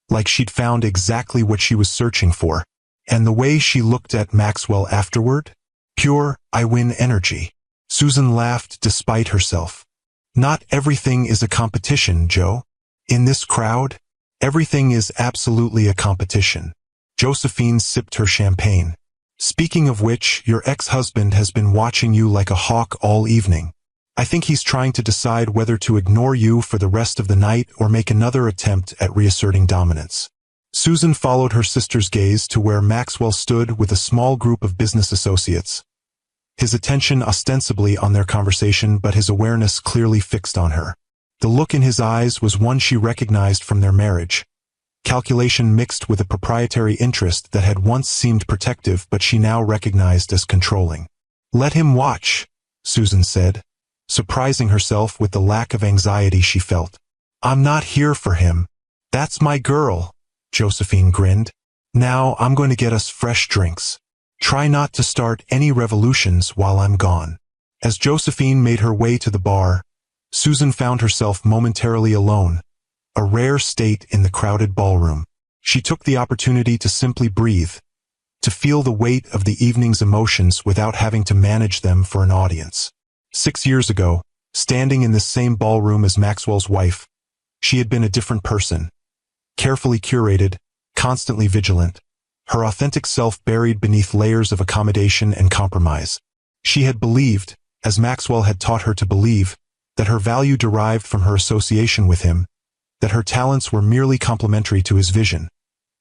like she'd found exactly what she was searching for. And the way she looked at Maxwell afterward? Pure, I win energy. Susan laughed despite herself. Not everything is a competition, Joe. In this crowd, everything is absolutely a competition. Josephine sipped her champagne. Speaking of which, your ex-husband has been watching you like a hawk all evening. I think he's trying to decide whether to ignore you for the rest of the night or make another attempt at reasserting dominance. Susan followed her sister's gaze to where Maxwell stood with a small group of business associates, his attention ostensibly on their conversation but his awareness clearly fixed on her. The look in his eyes was one she recognized from their marriage, calculation mixed with a proprietary interest that had once seemed protective but she now recognized as controlling. Let him watch, Susan said, surprising herself with the lack of anxiety she felt. I'm not here for him. That's my girl, Josephine grinned. Now I'm going to get us fresh drinks. Try not to start any revolutions while I'm gone. As Josephine made her way to the bar, Susan found herself momentarily alone, a rare state in the crowded ballroom. She took the opportunity to simply breathe, to feel the weight of the evening's emotions without having to manage them for an audience. 6 years ago, standing in this same ballroom as Maxwell's wife, she had been a different person. Carefully curated, constantly vigilant, her authentic self buried beneath layers of accommodation and compromise. She had believed, as Maxwell had taught her to believe, that her value derived from her association with him, that her talents were merely complementary to his vision,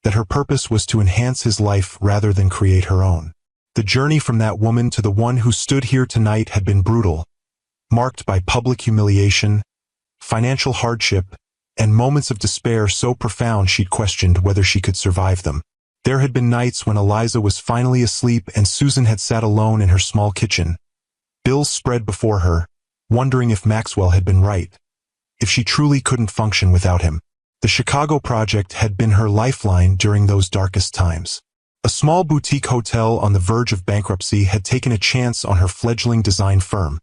that her purpose was to enhance his life rather than create her own. The journey from that woman to the one who stood here tonight had been brutal, marked by public humiliation, financial hardship, and moments of despair so profound she'd questioned whether she could survive them. There had been nights when Eliza was finally asleep and Susan had sat alone in her small kitchen, bills spread before her, wondering if Maxwell had been right, if she truly couldn't function without him. The Chicago project had been her lifeline during those darkest times. A small boutique hotel on the verge of bankruptcy had taken a chance on her fledgling design firm,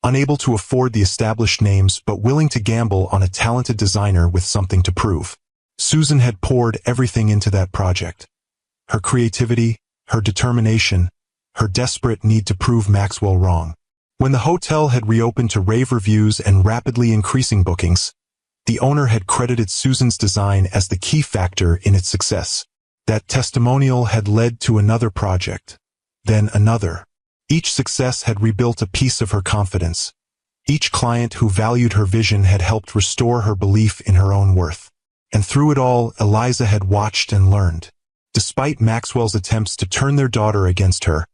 unable to afford the established names but willing to gamble on a talented designer with something to prove. Susan had poured everything into that project. Her creativity, her determination, her desperate need to prove Maxwell wrong. When the hotel had reopened to rave reviews and rapidly increasing bookings, the owner had credited Susan's design as the key factor in its success. That testimonial had led to another project, then another. Each success had rebuilt a piece of her confidence. Each client who valued her vision had helped restore her belief in her own worth. And through it all, Eliza had watched and learned. Despite Maxwell's attempts to turn their daughter against her,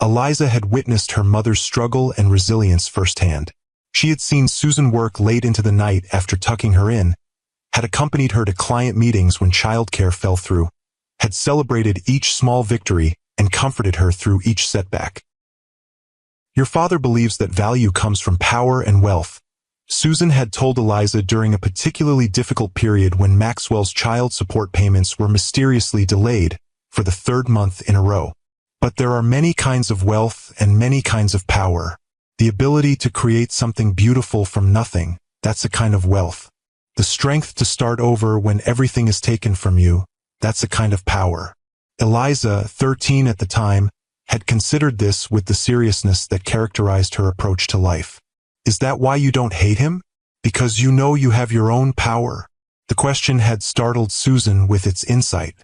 Eliza had witnessed her mother's struggle and resilience firsthand. She had seen Susan work late into the night after tucking her in, had accompanied her to client meetings when childcare fell through, had celebrated each small victory and comforted her through each setback. Your father believes that value comes from power and wealth, Susan had told Eliza during a particularly difficult period when Maxwell's child support payments were mysteriously delayed for the 3rd month in a row. But there are many kinds of wealth and many kinds of power. The ability to create something beautiful from nothing, that's a kind of wealth. The strength to start over when everything is taken from you, that's a kind of power. Eliza, 13 at the time, had considered this with the seriousness that characterized her approach to life. Is that why you don't hate him? Because you know you have your own power? The question had startled Susan with its insight.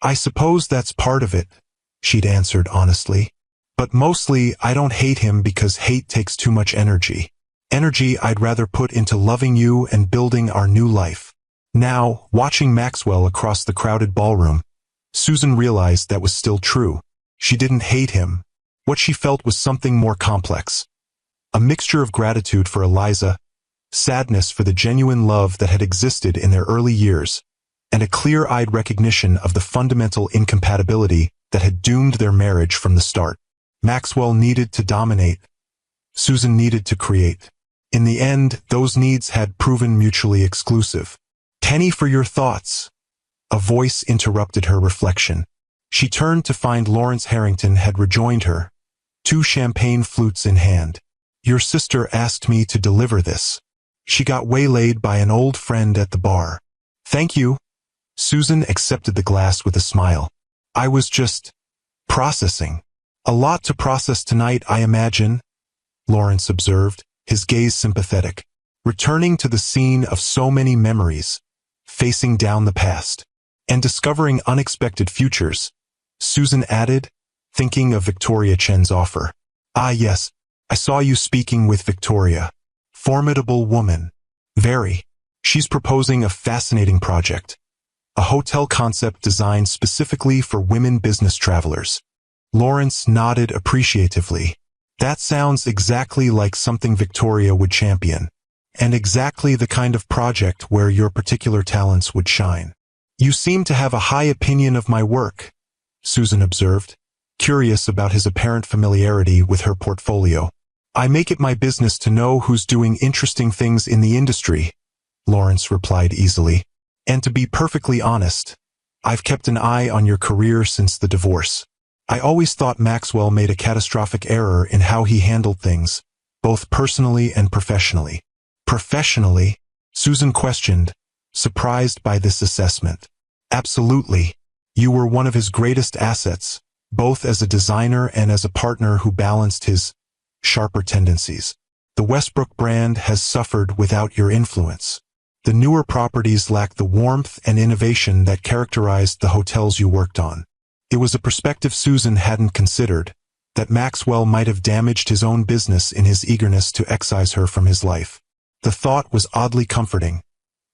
I suppose that's part of it, she'd answered honestly. But mostly, I don't hate him because hate takes too much energy. Energy I'd rather put into loving you and building our new life. Now, watching Maxwell across the crowded ballroom, Susan realized that was still true. She didn't hate him. What she felt was something more complex. A mixture of gratitude for Eliza, sadness for the genuine love that had existed in their early years, and a clear-eyed recognition of the fundamental incompatibility that had doomed their marriage from the start. Maxwell needed to dominate. Susan needed to create. In the end, those needs had proven mutually exclusive. "Penny for your thoughts." A voice interrupted her reflection. She turned to find Lawrence Harrington had rejoined her, 2 champagne flutes in hand. "Your sister asked me to deliver this. She got waylaid by an old friend at the bar." "Thank you." Susan accepted the glass with a smile. "I was just processing." "A lot to process tonight, I imagine," Lawrence observed, his gaze sympathetic. "Returning to the scene of so many memories, facing down the past, and discovering unexpected futures," Susan added, thinking of Victoria Chen's offer. "Ah yes, I saw you speaking with Victoria. Formidable woman. Very. She's proposing a fascinating project. A hotel concept designed specifically for women business travelers." Lawrence nodded appreciatively. "That sounds exactly like something Victoria would champion, and exactly the kind of project where your particular talents would shine." "You seem to have a high opinion of my work," Susan observed, curious about his apparent familiarity with her portfolio. "I make it my business to know who's doing interesting things in the industry," Lawrence replied easily. "And to be perfectly honest, I've kept an eye on your career since the divorce. I always thought Maxwell made a catastrophic error in how he handled things, both personally and professionally." "Professionally?" Susan questioned, surprised by this assessment. Absolutely. You were one of his greatest assets, both as a designer and as a partner who balanced his sharper tendencies. The Westbrook brand has suffered without your influence. The newer properties lack the warmth and innovation that characterized the hotels you worked on. It was a perspective Susan hadn't considered, that Maxwell might have damaged his own business in his eagerness to excise her from his life. The thought was oddly comforting,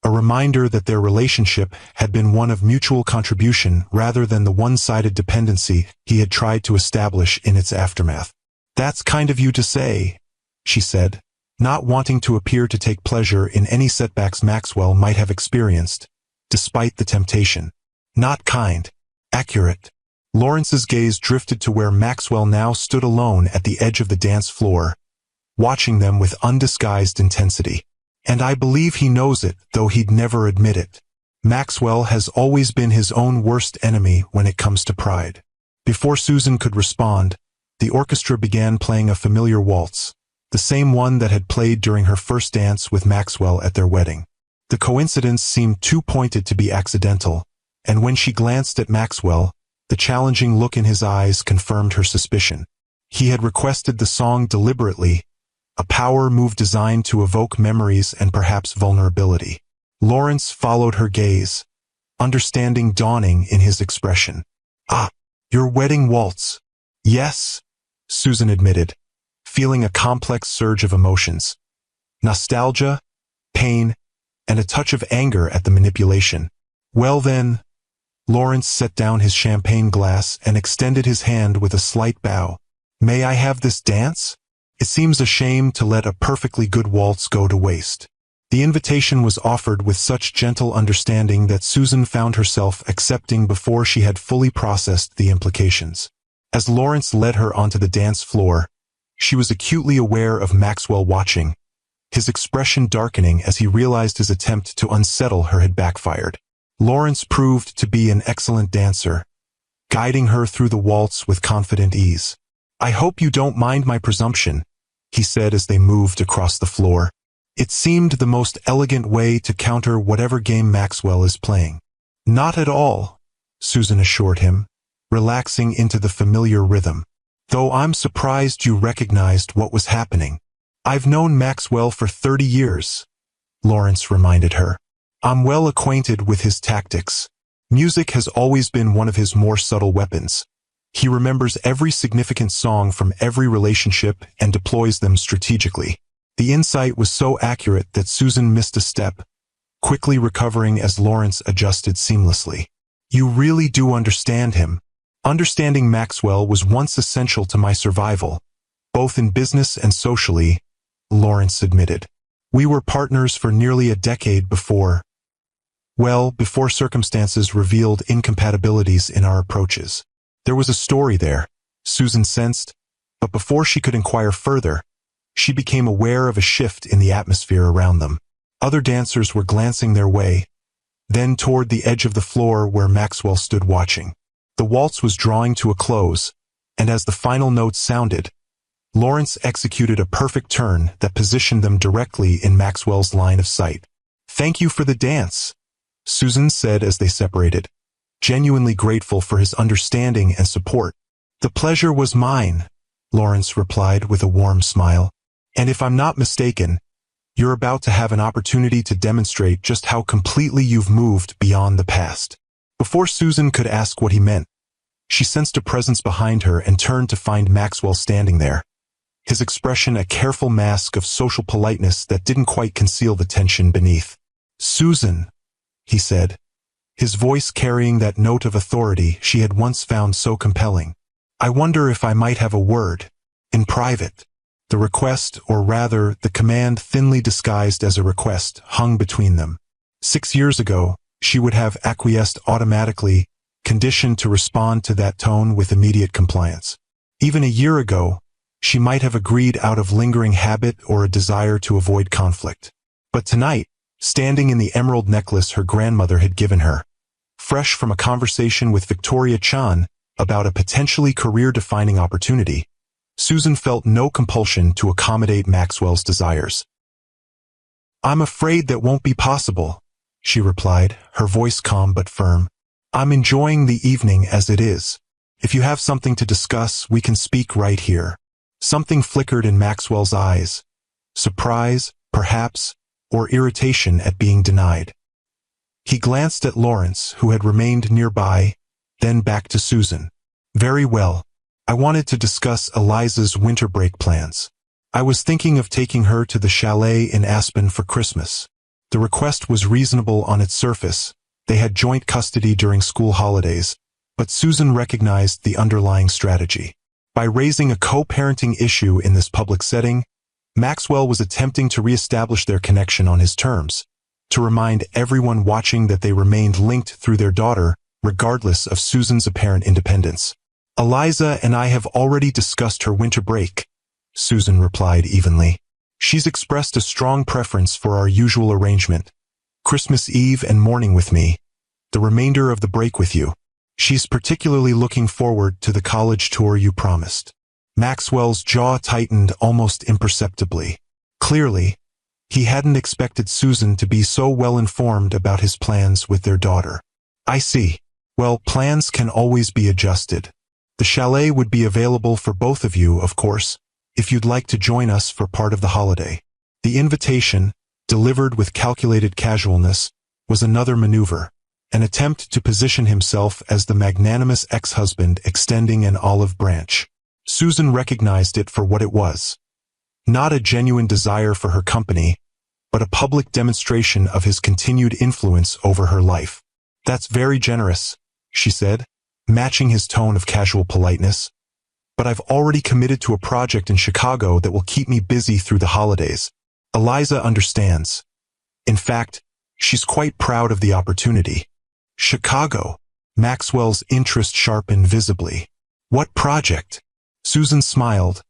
a reminder that their relationship had been one of mutual contribution rather than the one-sided dependency he had tried to establish in its aftermath. "That's kind of you to say," she said, not wanting to appear to take pleasure in any setbacks Maxwell might have experienced, despite the temptation. "Not kind. Accurate." Lawrence's gaze drifted to where Maxwell now stood alone at the edge of the dance floor, watching them with undisguised intensity. "And I believe he knows it, though he'd never admit it. Maxwell has always been his own worst enemy when it comes to pride." Before Susan could respond, the orchestra began playing a familiar waltz, the same one that had played during her first dance with Maxwell at their wedding. The coincidence seemed too pointed to be accidental, and when she glanced at Maxwell, the challenging look in his eyes confirmed her suspicion. He had requested the song deliberately, a power move designed to evoke memories and perhaps vulnerability. Lawrence followed her gaze, understanding dawning in his expression. "Ah, your wedding waltz." "Yes," Susan admitted, feeling a complex surge of emotions. Nostalgia, pain, and a touch of anger at the manipulation. "Well then," Lawrence set down his champagne glass and extended his hand with a slight bow. "May I have this dance? It seems a shame to let a perfectly good waltz go to waste." The invitation was offered with such gentle understanding that Susan found herself accepting before she had fully processed the implications. As Lawrence led her onto the dance floor, she was acutely aware of Maxwell watching, his expression darkening as he realized his attempt to unsettle her had backfired. Lawrence proved to be an excellent dancer, guiding her through the waltz with confident ease. "I hope you don't mind my presumption," he said as they moved across the floor. It seemed the most elegant way to counter whatever game Maxwell is playing. "Not at all," Susan assured him, relaxing into the familiar rhythm. "Though I'm surprised you recognized what was happening." "I've known Maxwell for 30 years, Lawrence reminded her. "I'm well acquainted with his tactics. Music has always been one of his more subtle weapons. He remembers every significant song from every relationship and deploys them strategically." The insight was so accurate that Susan missed a step, quickly recovering as Lawrence adjusted seamlessly. "You really do understand him." "Understanding Maxwell was once essential to my survival, both in business and socially," Lawrence admitted. "We were partners for nearly a decade before circumstances revealed incompatibilities in our approaches." There was a story there, Susan sensed, but before she could inquire further, she became aware of a shift in the atmosphere around them. Other dancers were glancing their way, then toward the edge of the floor where Maxwell stood watching. The waltz was drawing to a close, and as the final notes sounded, Lawrence executed a perfect turn that positioned them directly in Maxwell's line of sight. "Thank you for the dance," Susan said as they separated, genuinely grateful for his understanding and support. "The pleasure was mine," Lawrence replied with a warm smile. "And if I'm not mistaken, you're about to have an opportunity to demonstrate just how completely you've moved beyond the past." Before Susan could ask what he meant, she sensed a presence behind her and turned to find Maxwell standing there, his expression a careful mask of social politeness that didn't quite conceal the tension beneath. "Susan," he said, his voice carrying that note of authority she had once found so compelling. "I wonder if I might have a word, in private." The request, or rather, the command thinly disguised as a request, hung between them. 6 years ago, she would have acquiesced automatically, conditioned to respond to that tone with immediate compliance. Even a year ago, she might have agreed out of lingering habit or a desire to avoid conflict. But tonight, standing in the emerald necklace her grandmother had given her, fresh from a conversation with Victoria Chan about a potentially career-defining opportunity, Susan felt no compulsion to accommodate Maxwell's desires. "I'm afraid that won't be possible," she replied, her voice calm but firm. I'm enjoying the evening as it is. If you have something to discuss, we can speak right here. Something flickered in Maxwell's eyes. Surprise, perhaps, or irritation at being denied. He glanced at Lawrence, who had remained nearby, then back to Susan. Very well. I wanted to discuss Eliza's winter break plans. I was thinking of taking her to the chalet in Aspen for Christmas. The request was reasonable on its surface. They had joint custody during school holidays, but Susan recognized the underlying strategy. By raising a co-parenting issue in this public setting, Maxwell was attempting to reestablish their connection on his terms, to remind everyone watching that they remained linked through their daughter, regardless of Susan's apparent independence. Eliza and I have already discussed her winter break, Susan replied evenly. She's expressed a strong preference for our usual arrangement. Christmas Eve and morning with me, the remainder of the break with you. She's particularly looking forward to the college tour you promised. Maxwell's jaw tightened almost imperceptibly. Clearly, he hadn't expected Susan to be so well informed about his plans with their daughter. I see. Well, plans can always be adjusted. The chalet would be available for both of you, of course, if you'd like to join us for part of the holiday. The invitation, delivered with calculated casualness, was another maneuver, an attempt to position himself as the magnanimous ex-husband extending an olive branch. Susan recognized it for what it was. Not a genuine desire for her company, but a public demonstration of his continued influence over her life. That's very generous, she said, matching his tone of casual politeness. But I've already committed to a project in Chicago that will keep me busy through the holidays. Eliza understands. In fact, she's quite proud of the opportunity. Chicago. Maxwell's interest sharpened visibly. What project? Susan smiled,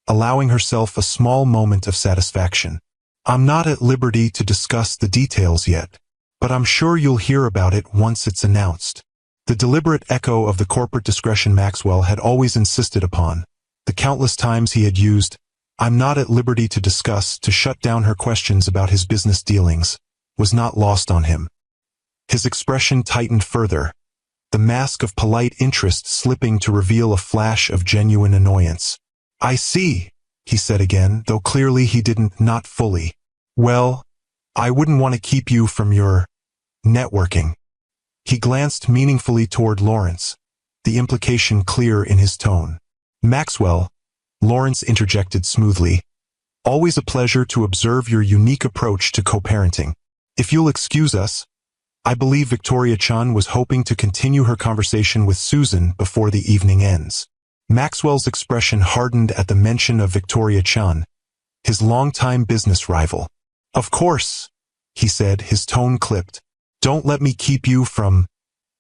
allowing herself a small moment of satisfaction. I'm not at liberty to discuss the details yet, but I'm sure you'll hear about it once it's announced. The deliberate echo of the corporate discretion Maxwell had always insisted upon, the countless times he had used, "I'm not at liberty to discuss" to shut down her questions about his business dealings, was not lost on him. His expression tightened further, the mask of polite interest slipping to reveal a flash of genuine annoyance. I see, he said again, though clearly he didn't, not fully. Well, I wouldn't want to keep you from your networking. He glanced meaningfully toward Lawrence, the implication clear in his tone. Maxwell, Lawrence interjected smoothly, always a pleasure to observe your unique approach to co-parenting. If you'll excuse us, I believe Victoria Chun was hoping to continue her conversation with Susan before the evening ends. Maxwell's expression hardened at the mention of Victoria Chun, his longtime business rival. Of course, he said, his tone clipped. Don't let me keep you from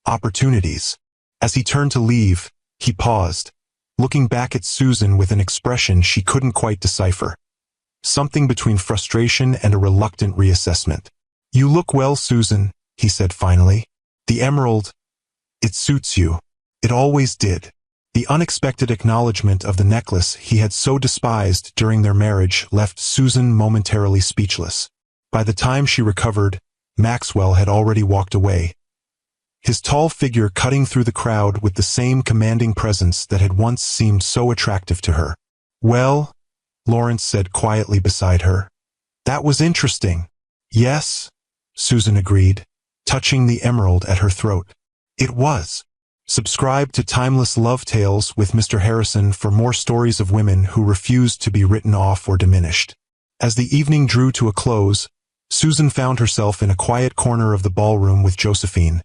opportunities. As he turned to leave, he paused, looking back at Susan with an expression she couldn't quite decipher. Something between frustration and a reluctant reassessment. You look well, Susan, he said finally. The emerald, it suits you. It always did. The unexpected acknowledgement of the necklace he had so despised during their marriage left Susan momentarily speechless. By the time she recovered, Maxwell had already walked away, his tall figure cutting through the crowd with the same commanding presence that had once seemed so attractive to her. Well, Lawrence said quietly beside her. That was interesting. Yes, Susan agreed, touching the emerald at her throat. It was. Subscribe to Timeless Love Tales with Mr. Harrison for more stories of women who refused to be written off or diminished. As the evening drew to a close, Susan found herself in a quiet corner of the ballroom with Josephine,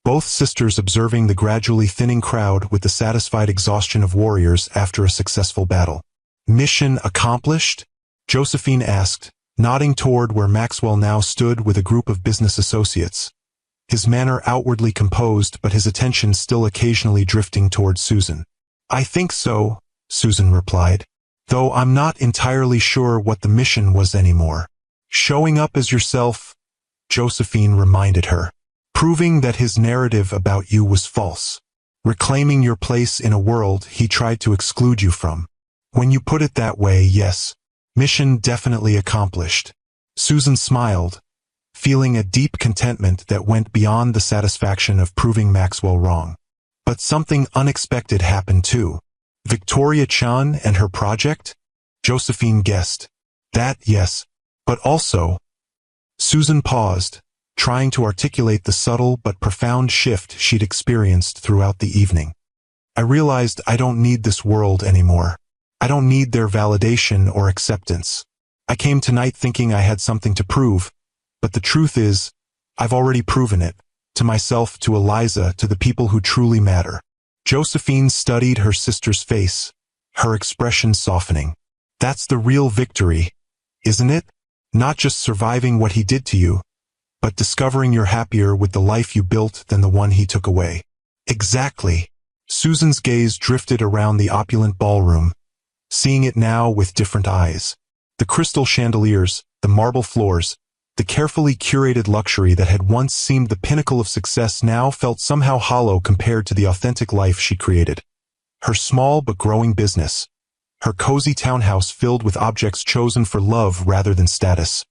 both sisters observing the gradually thinning crowd with the satisfied exhaustion of warriors after a successful battle. Mission accomplished? Josephine asked, nodding toward where Maxwell now stood with a group of business associates, his manner outwardly composed but his attention still occasionally drifting toward Susan. I think so, Susan replied, though I'm not entirely sure what the mission was anymore. Showing up as yourself, Josephine reminded her. Proving that his narrative about you was false. Reclaiming your place in a world he tried to exclude you from. When you put it that way, yes. Mission definitely accomplished. Susan smiled, feeling a deep contentment that went beyond the satisfaction of proving Maxwell wrong. But something unexpected happened too. Victoria Chan and her project? Josephine guessed. That, yes. But also... Susan paused, trying to articulate the subtle but profound shift she'd experienced throughout the evening. I realized I don't need this world anymore. I don't need their validation or acceptance. I came tonight thinking I had something to prove, but the truth is, I've already proven it, to myself, to Eliza, to the people who truly matter. Josephine studied her sister's face, her expression softening. That's the real victory, isn't it? Not just surviving what he did to you, but discovering you're happier with the life you built than the one he took away. Exactly. Susan's gaze drifted around the opulent ballroom, seeing it now with different eyes. The crystal chandeliers, the marble floors, the carefully curated luxury that had once seemed the pinnacle of success now felt somehow hollow compared to the authentic life she created. Her small but growing business, her cozy townhouse filled with objects chosen for love rather than status,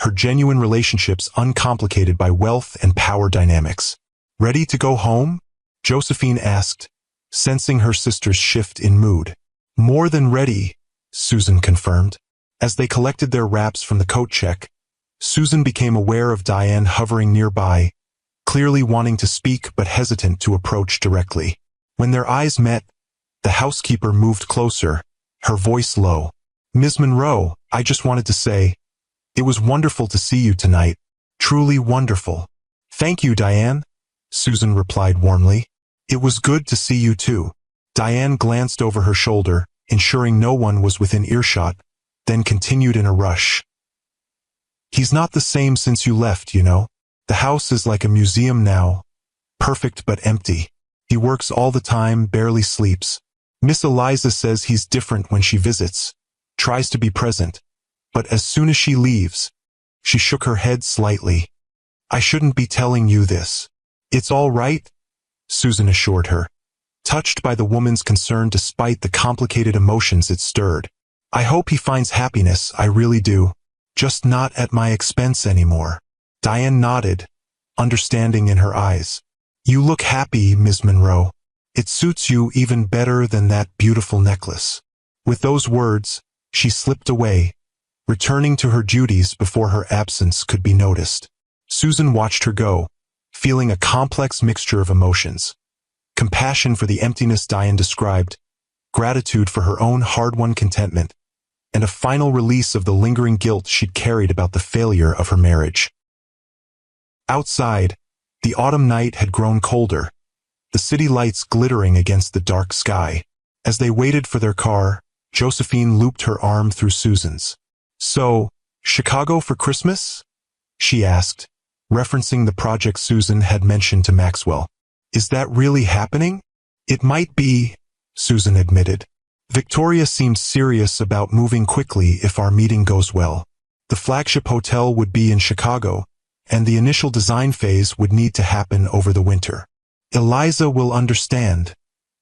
her genuine relationships uncomplicated by wealth and power dynamics. Ready to go home? Josephine asked, sensing her sister's shift in mood. More than ready, Susan confirmed. As they collected their wraps from the coat check, Susan became aware of Diane hovering nearby, clearly wanting to speak but hesitant to approach directly. When their eyes met, the housekeeper moved closer, her voice low. Ms. Monroe, I just wanted to say, it was wonderful to see you tonight. Truly wonderful. Thank you, Diane, Susan replied warmly. It was good to see you too. Diane glanced over her shoulder, ensuring no one was within earshot, then continued in a rush. He's not the same since you left, you know. The house is like a museum now. Perfect but empty. He works all the time, barely sleeps. Miss Eliza says he's different when she visits, tries to be present, but as soon as she leaves, she shook her head slightly. I shouldn't be telling you this. It's all right, Susan assured her, touched by the woman's concern despite the complicated emotions it stirred. I hope he finds happiness, I really do. Just not at my expense anymore. Diane nodded, understanding in her eyes. You look happy, Ms. Monroe. It suits you even better than that beautiful necklace. With those words, she slipped away, returning to her duties before her absence could be noticed. Susan watched her go, feeling a complex mixture of emotions. Compassion for the emptiness Diane described, gratitude for her own hard-won contentment, and a final release of the lingering guilt she'd carried about the failure of her marriage. Outside, the autumn night had grown colder, the city lights glittering against the dark sky. As they waited for their car, Josephine looped her arm through Susan's. So, Chicago for Christmas? She asked, referencing the project Susan had mentioned to Maxwell. Is that really happening? It might be, Susan admitted. Victoria seemed serious about moving quickly if our meeting goes well. The flagship hotel would be in Chicago, and the initial design phase would need to happen over the winter. Eliza will understand,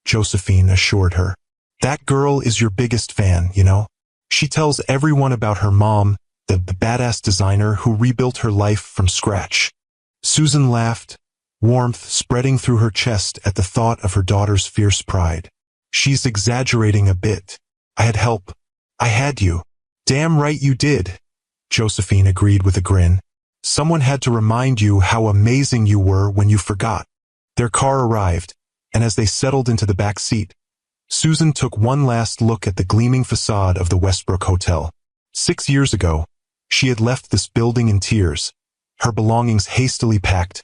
Josephine assured her. That girl is your biggest fan, you know. She tells everyone about her mom, the badass designer who rebuilt her life from scratch. Susan laughed, warmth spreading through her chest at the thought of her daughter's fierce pride. She's exaggerating a bit. I had help. I had you. Damn right you did, Josephine agreed with a grin. Someone had to remind you how amazing you were when you forgot. Their car arrived, and as they settled into the back seat, Susan took one last look at the gleaming facade of the Westbrook Hotel. 6 years ago, she had left this building in tears, her belongings hastily packed,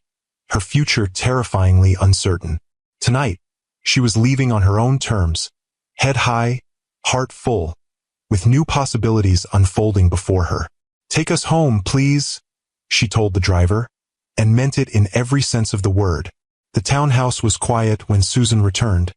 her future terrifyingly uncertain. Tonight, she was leaving on her own terms, head high, heart full, with new possibilities unfolding before her. Take us home, please, she told the driver, and meant it in every sense of the word. The townhouse was quiet when Susan returned,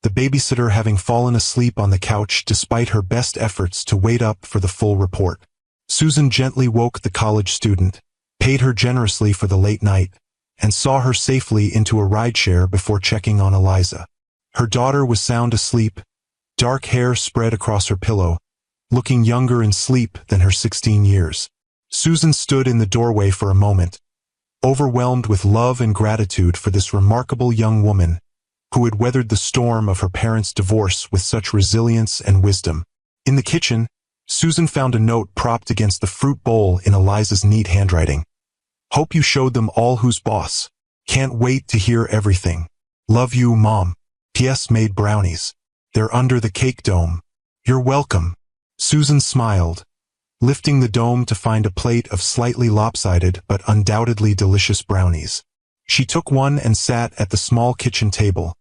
the babysitter having fallen asleep on the couch despite her best efforts to wait up for the full report. Susan gently woke the college student, paid her generously for the late night, and saw her safely into a rideshare before checking on Eliza. Her daughter was sound asleep, dark hair spread across her pillow, looking younger in sleep than her 16 years. Susan stood in the doorway for a moment, overwhelmed with love and gratitude for this remarkable young woman who had weathered the storm of her parents' divorce with such resilience and wisdom. In the kitchen, Susan found a note propped against the fruit bowl in Eliza's neat handwriting. Hope you showed them all who's boss. Can't wait to hear everything. Love you, Mom. P.S. Made brownies. They're under the cake dome. You're welcome. Susan smiled, lifting the dome to find a plate of slightly lopsided but undoubtedly delicious brownies. She took one and sat at the small kitchen table,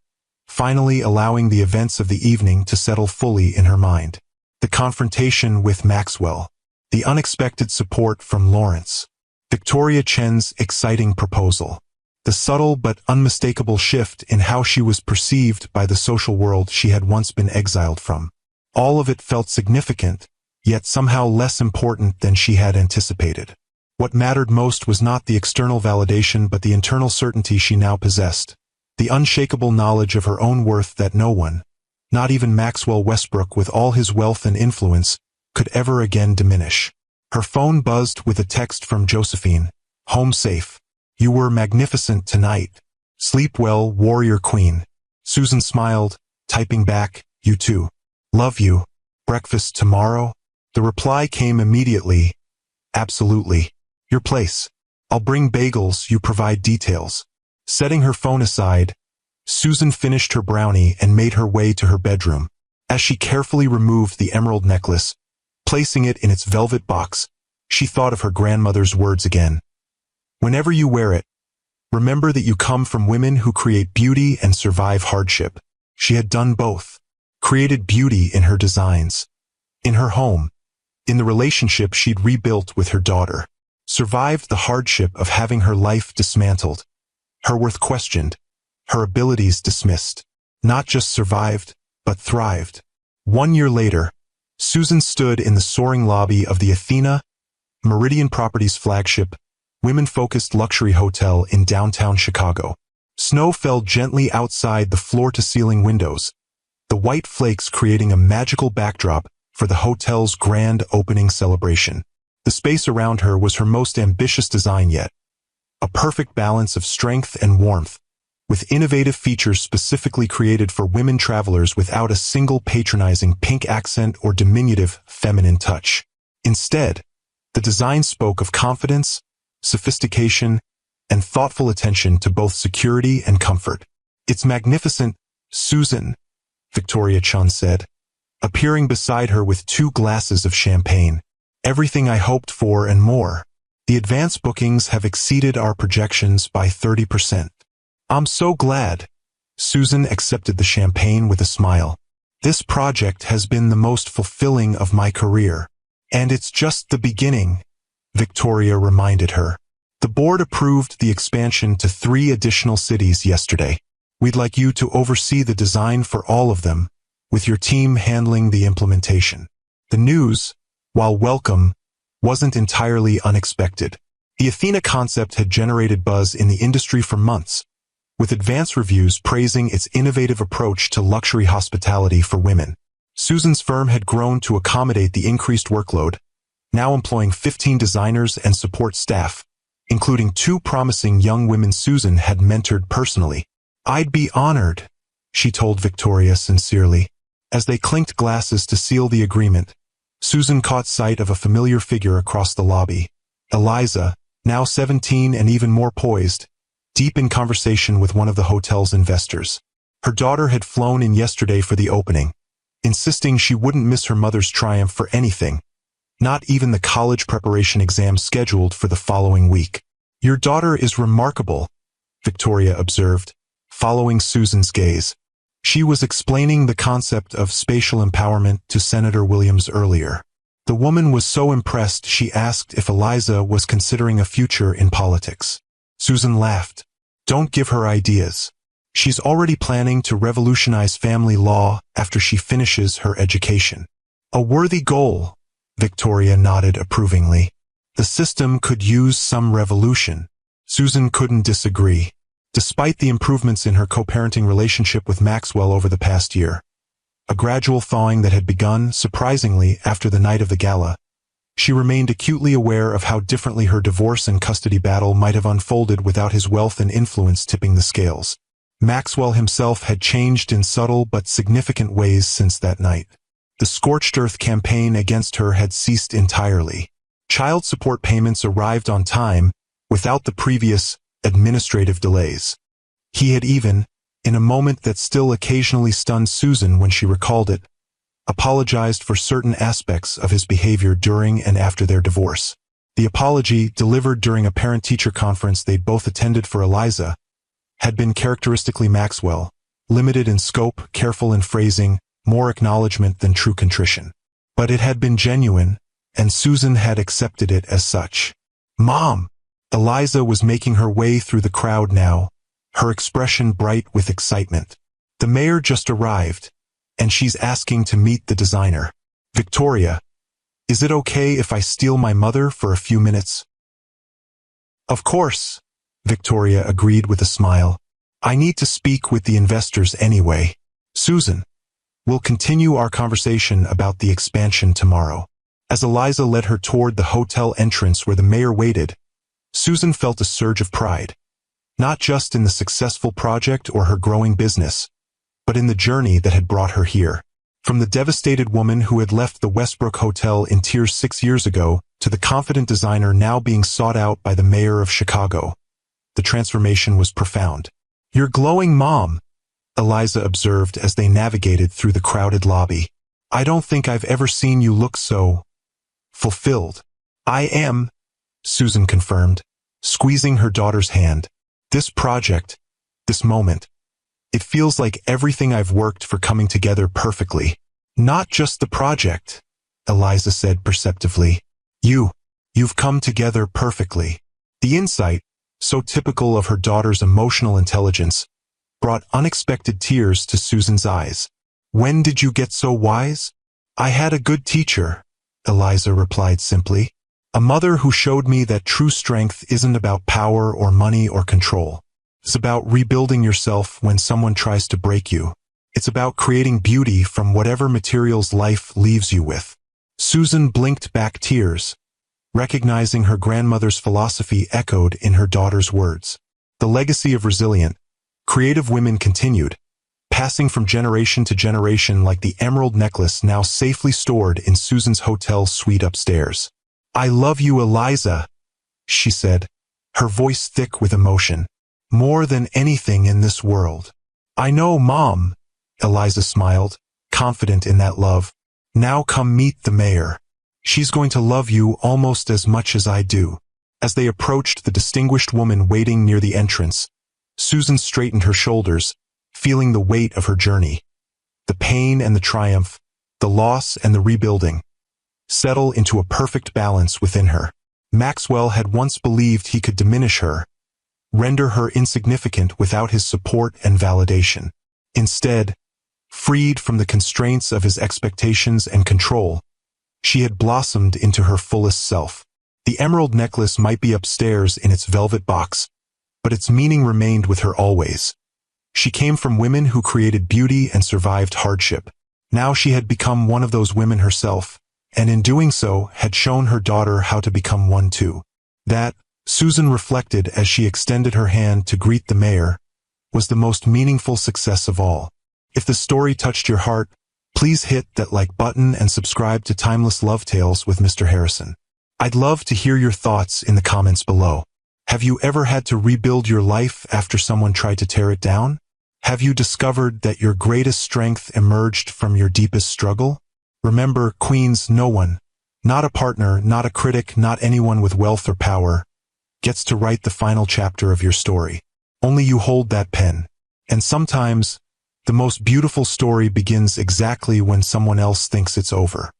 finally allowing the events of the evening to settle fully in her mind. The confrontation with Maxwell, the unexpected support from Lawrence, Victoria Chen's exciting proposal, the subtle but unmistakable shift in how she was perceived by the social world she had once been exiled from. All of it felt significant, yet somehow less important than she had anticipated. What mattered most was not the external validation but the internal certainty she now possessed, the unshakable knowledge of her own worth that no one, not even Maxwell Westbrook with all his wealth and influence, could ever again diminish. Her phone buzzed with a text from Josephine. Home safe. You were magnificent tonight. Sleep well, warrior queen. Susan smiled, typing back, you too. Love you. Breakfast tomorrow? The reply came immediately. Absolutely. Your place. I'll bring bagels, you provide details. Setting her phone aside, Susan finished her brownie and made her way to her bedroom. As she carefully removed the emerald necklace, placing it in its velvet box, she thought of her grandmother's words again. Whenever you wear it, remember that you come from women who create beauty and survive hardship. She had done both. Created beauty in her designs, in her home, in the relationship she'd rebuilt with her daughter. Survived the hardship of having her life dismantled, her worth questioned, her abilities dismissed. Not just survived, but thrived. 1 year later, Susan stood in the soaring lobby of the Athena, Meridian Properties flagship, women-focused luxury hotel in downtown Chicago. Snow fell gently outside the floor-to-ceiling windows, the white flakes creating a magical backdrop for the hotel's grand opening celebration. The space around her was her most ambitious design yet, a perfect balance of strength and warmth, with innovative features specifically created for women travelers without a single patronizing pink accent or diminutive feminine touch. Instead, the design spoke of confidence, sophistication, and thoughtful attention to both security and comfort. It's magnificent, Susan, Victoria Chen said, appearing beside her with 2 glasses of champagne. Everything I hoped for and more. The advance bookings have exceeded our projections by 30%. I'm so glad. Susan accepted the champagne with a smile. This project has been the most fulfilling of my career. And it's just the beginning, Victoria reminded her. The board approved the expansion to 3 additional cities yesterday. We'd like you to oversee the design for all of them, with your team handling the implementation. The news, while welcome, wasn't entirely unexpected. The Athena concept had generated buzz in the industry for months, with advance reviews praising its innovative approach to luxury hospitality for women. Susan's firm had grown to accommodate the increased workload, now employing 15 designers and support staff, including 2 promising young women Susan had mentored personally. I'd be honored, she told Victoria sincerely. As they clinked glasses to seal the agreement, Susan caught sight of a familiar figure across the lobby. Eliza, now 17 and even more poised, deep in conversation with one of the hotel's investors. Her daughter had flown in yesterday for the opening, insisting she wouldn't miss her mother's triumph for anything, not even the college preparation exam scheduled for the following week. Your daughter is remarkable, Victoria observed, following Susan's gaze. She was explaining the concept of spatial empowerment to Senator Williams earlier. The woman was so impressed she asked if Eliza was considering a future in politics. Susan laughed. Don't give her ideas. She's already planning to revolutionize family law after she finishes her education. A worthy goal, Victoria nodded approvingly. The system could use some revolution. Susan couldn't disagree. Despite the improvements in her co-parenting relationship with Maxwell over the past year, a gradual thawing that had begun, surprisingly, after the night of the gala, She remained acutely aware of how differently her divorce and custody battle might have unfolded without his wealth and influence tipping the scales. Maxwell himself had changed in subtle but significant ways since that night. The scorched earth campaign against her had ceased entirely. Child support payments arrived on time, without the previous administrative delays. He had even, in a moment that still occasionally stunned Susan when she recalled it, apologized for certain aspects of his behavior during and after their divorce. The apology, delivered during a parent-teacher conference they'd both attended for Eliza, had been characteristically Maxwell, limited in scope, careful in phrasing, more acknowledgement than true contrition. But it had been genuine, and Susan had accepted it as such. "Mom!" Eliza was making her way through the crowd now, her expression bright with excitement. "The mayor just arrived, and she's asking to meet the designer. Victoria, is it okay if I steal my mother for a few minutes?" "Of course," Victoria agreed with a smile. "I need to speak with the investors anyway. Susan, we'll continue our conversation about the expansion tomorrow." As Eliza led her toward the hotel entrance where the mayor waited, Susan felt a surge of pride, not just in the successful project or her growing business, but in the journey that had brought her here. From the devastated woman who had left the Westbrook Hotel in tears 6 years ago to the confident designer now being sought out by the mayor of Chicago, the transformation was profound. "You're glowing, Mom," Eliza observed as they navigated through the crowded lobby. "I don't think I've ever seen you look so fulfilled." "I am," Susan confirmed, squeezing her daughter's hand. "This project, this moment, it feels like everything I've worked for coming together perfectly." "Not just the project," Eliza said perceptively. You've come together perfectly." The insight, so typical of her daughter's emotional intelligence, brought unexpected tears to Susan's eyes. "When did you get so wise?" "I had a good teacher," Eliza replied simply. "A mother who showed me that true strength isn't about power or money or control. It's about rebuilding yourself when someone tries to break you. It's about creating beauty from whatever materials life leaves you with." Susan blinked back tears, recognizing her grandmother's philosophy echoed in her daughter's words. The legacy of resilient, creative women continued, passing from generation to generation like the emerald necklace now safely stored in Susan's hotel suite upstairs. "I love you, Eliza," she said, her voice thick with emotion. "More than anything in this world." "I know, Mom," Eliza smiled, confident in that love. "Now come meet the mayor. She's going to love you almost as much as I do." As they approached the distinguished woman waiting near the entrance, Susan straightened her shoulders, feeling the weight of her journey. The pain and the triumph, the loss and the rebuilding, settle into a perfect balance within her. Maxwell had once believed he could diminish her, render her insignificant without his support and validation. Instead, freed from the constraints of his expectations and control, she had blossomed into her fullest self. The emerald necklace might be upstairs in its velvet box, but its meaning remained with her always. She came from women who created beauty and survived hardship. Now she had become one of those women herself, and in doing so had shown her daughter how to become one too. That, Susan reflected as she extended her hand to greet the mayor, was the most meaningful success of all. If the story touched your heart, please hit that like button and subscribe to Timeless Love Tales with Mr. Harrison. I'd love to hear your thoughts in the comments below. Have you ever had to rebuild your life after someone tried to tear it down? Have you discovered that your greatest strength emerged from your deepest struggle? Remember, Queens, no one, not a partner, not a critic, not anyone with wealth or power, gets to write the final chapter of your story. Only you hold that pen. And sometimes, the most beautiful story begins exactly when someone else thinks it's over.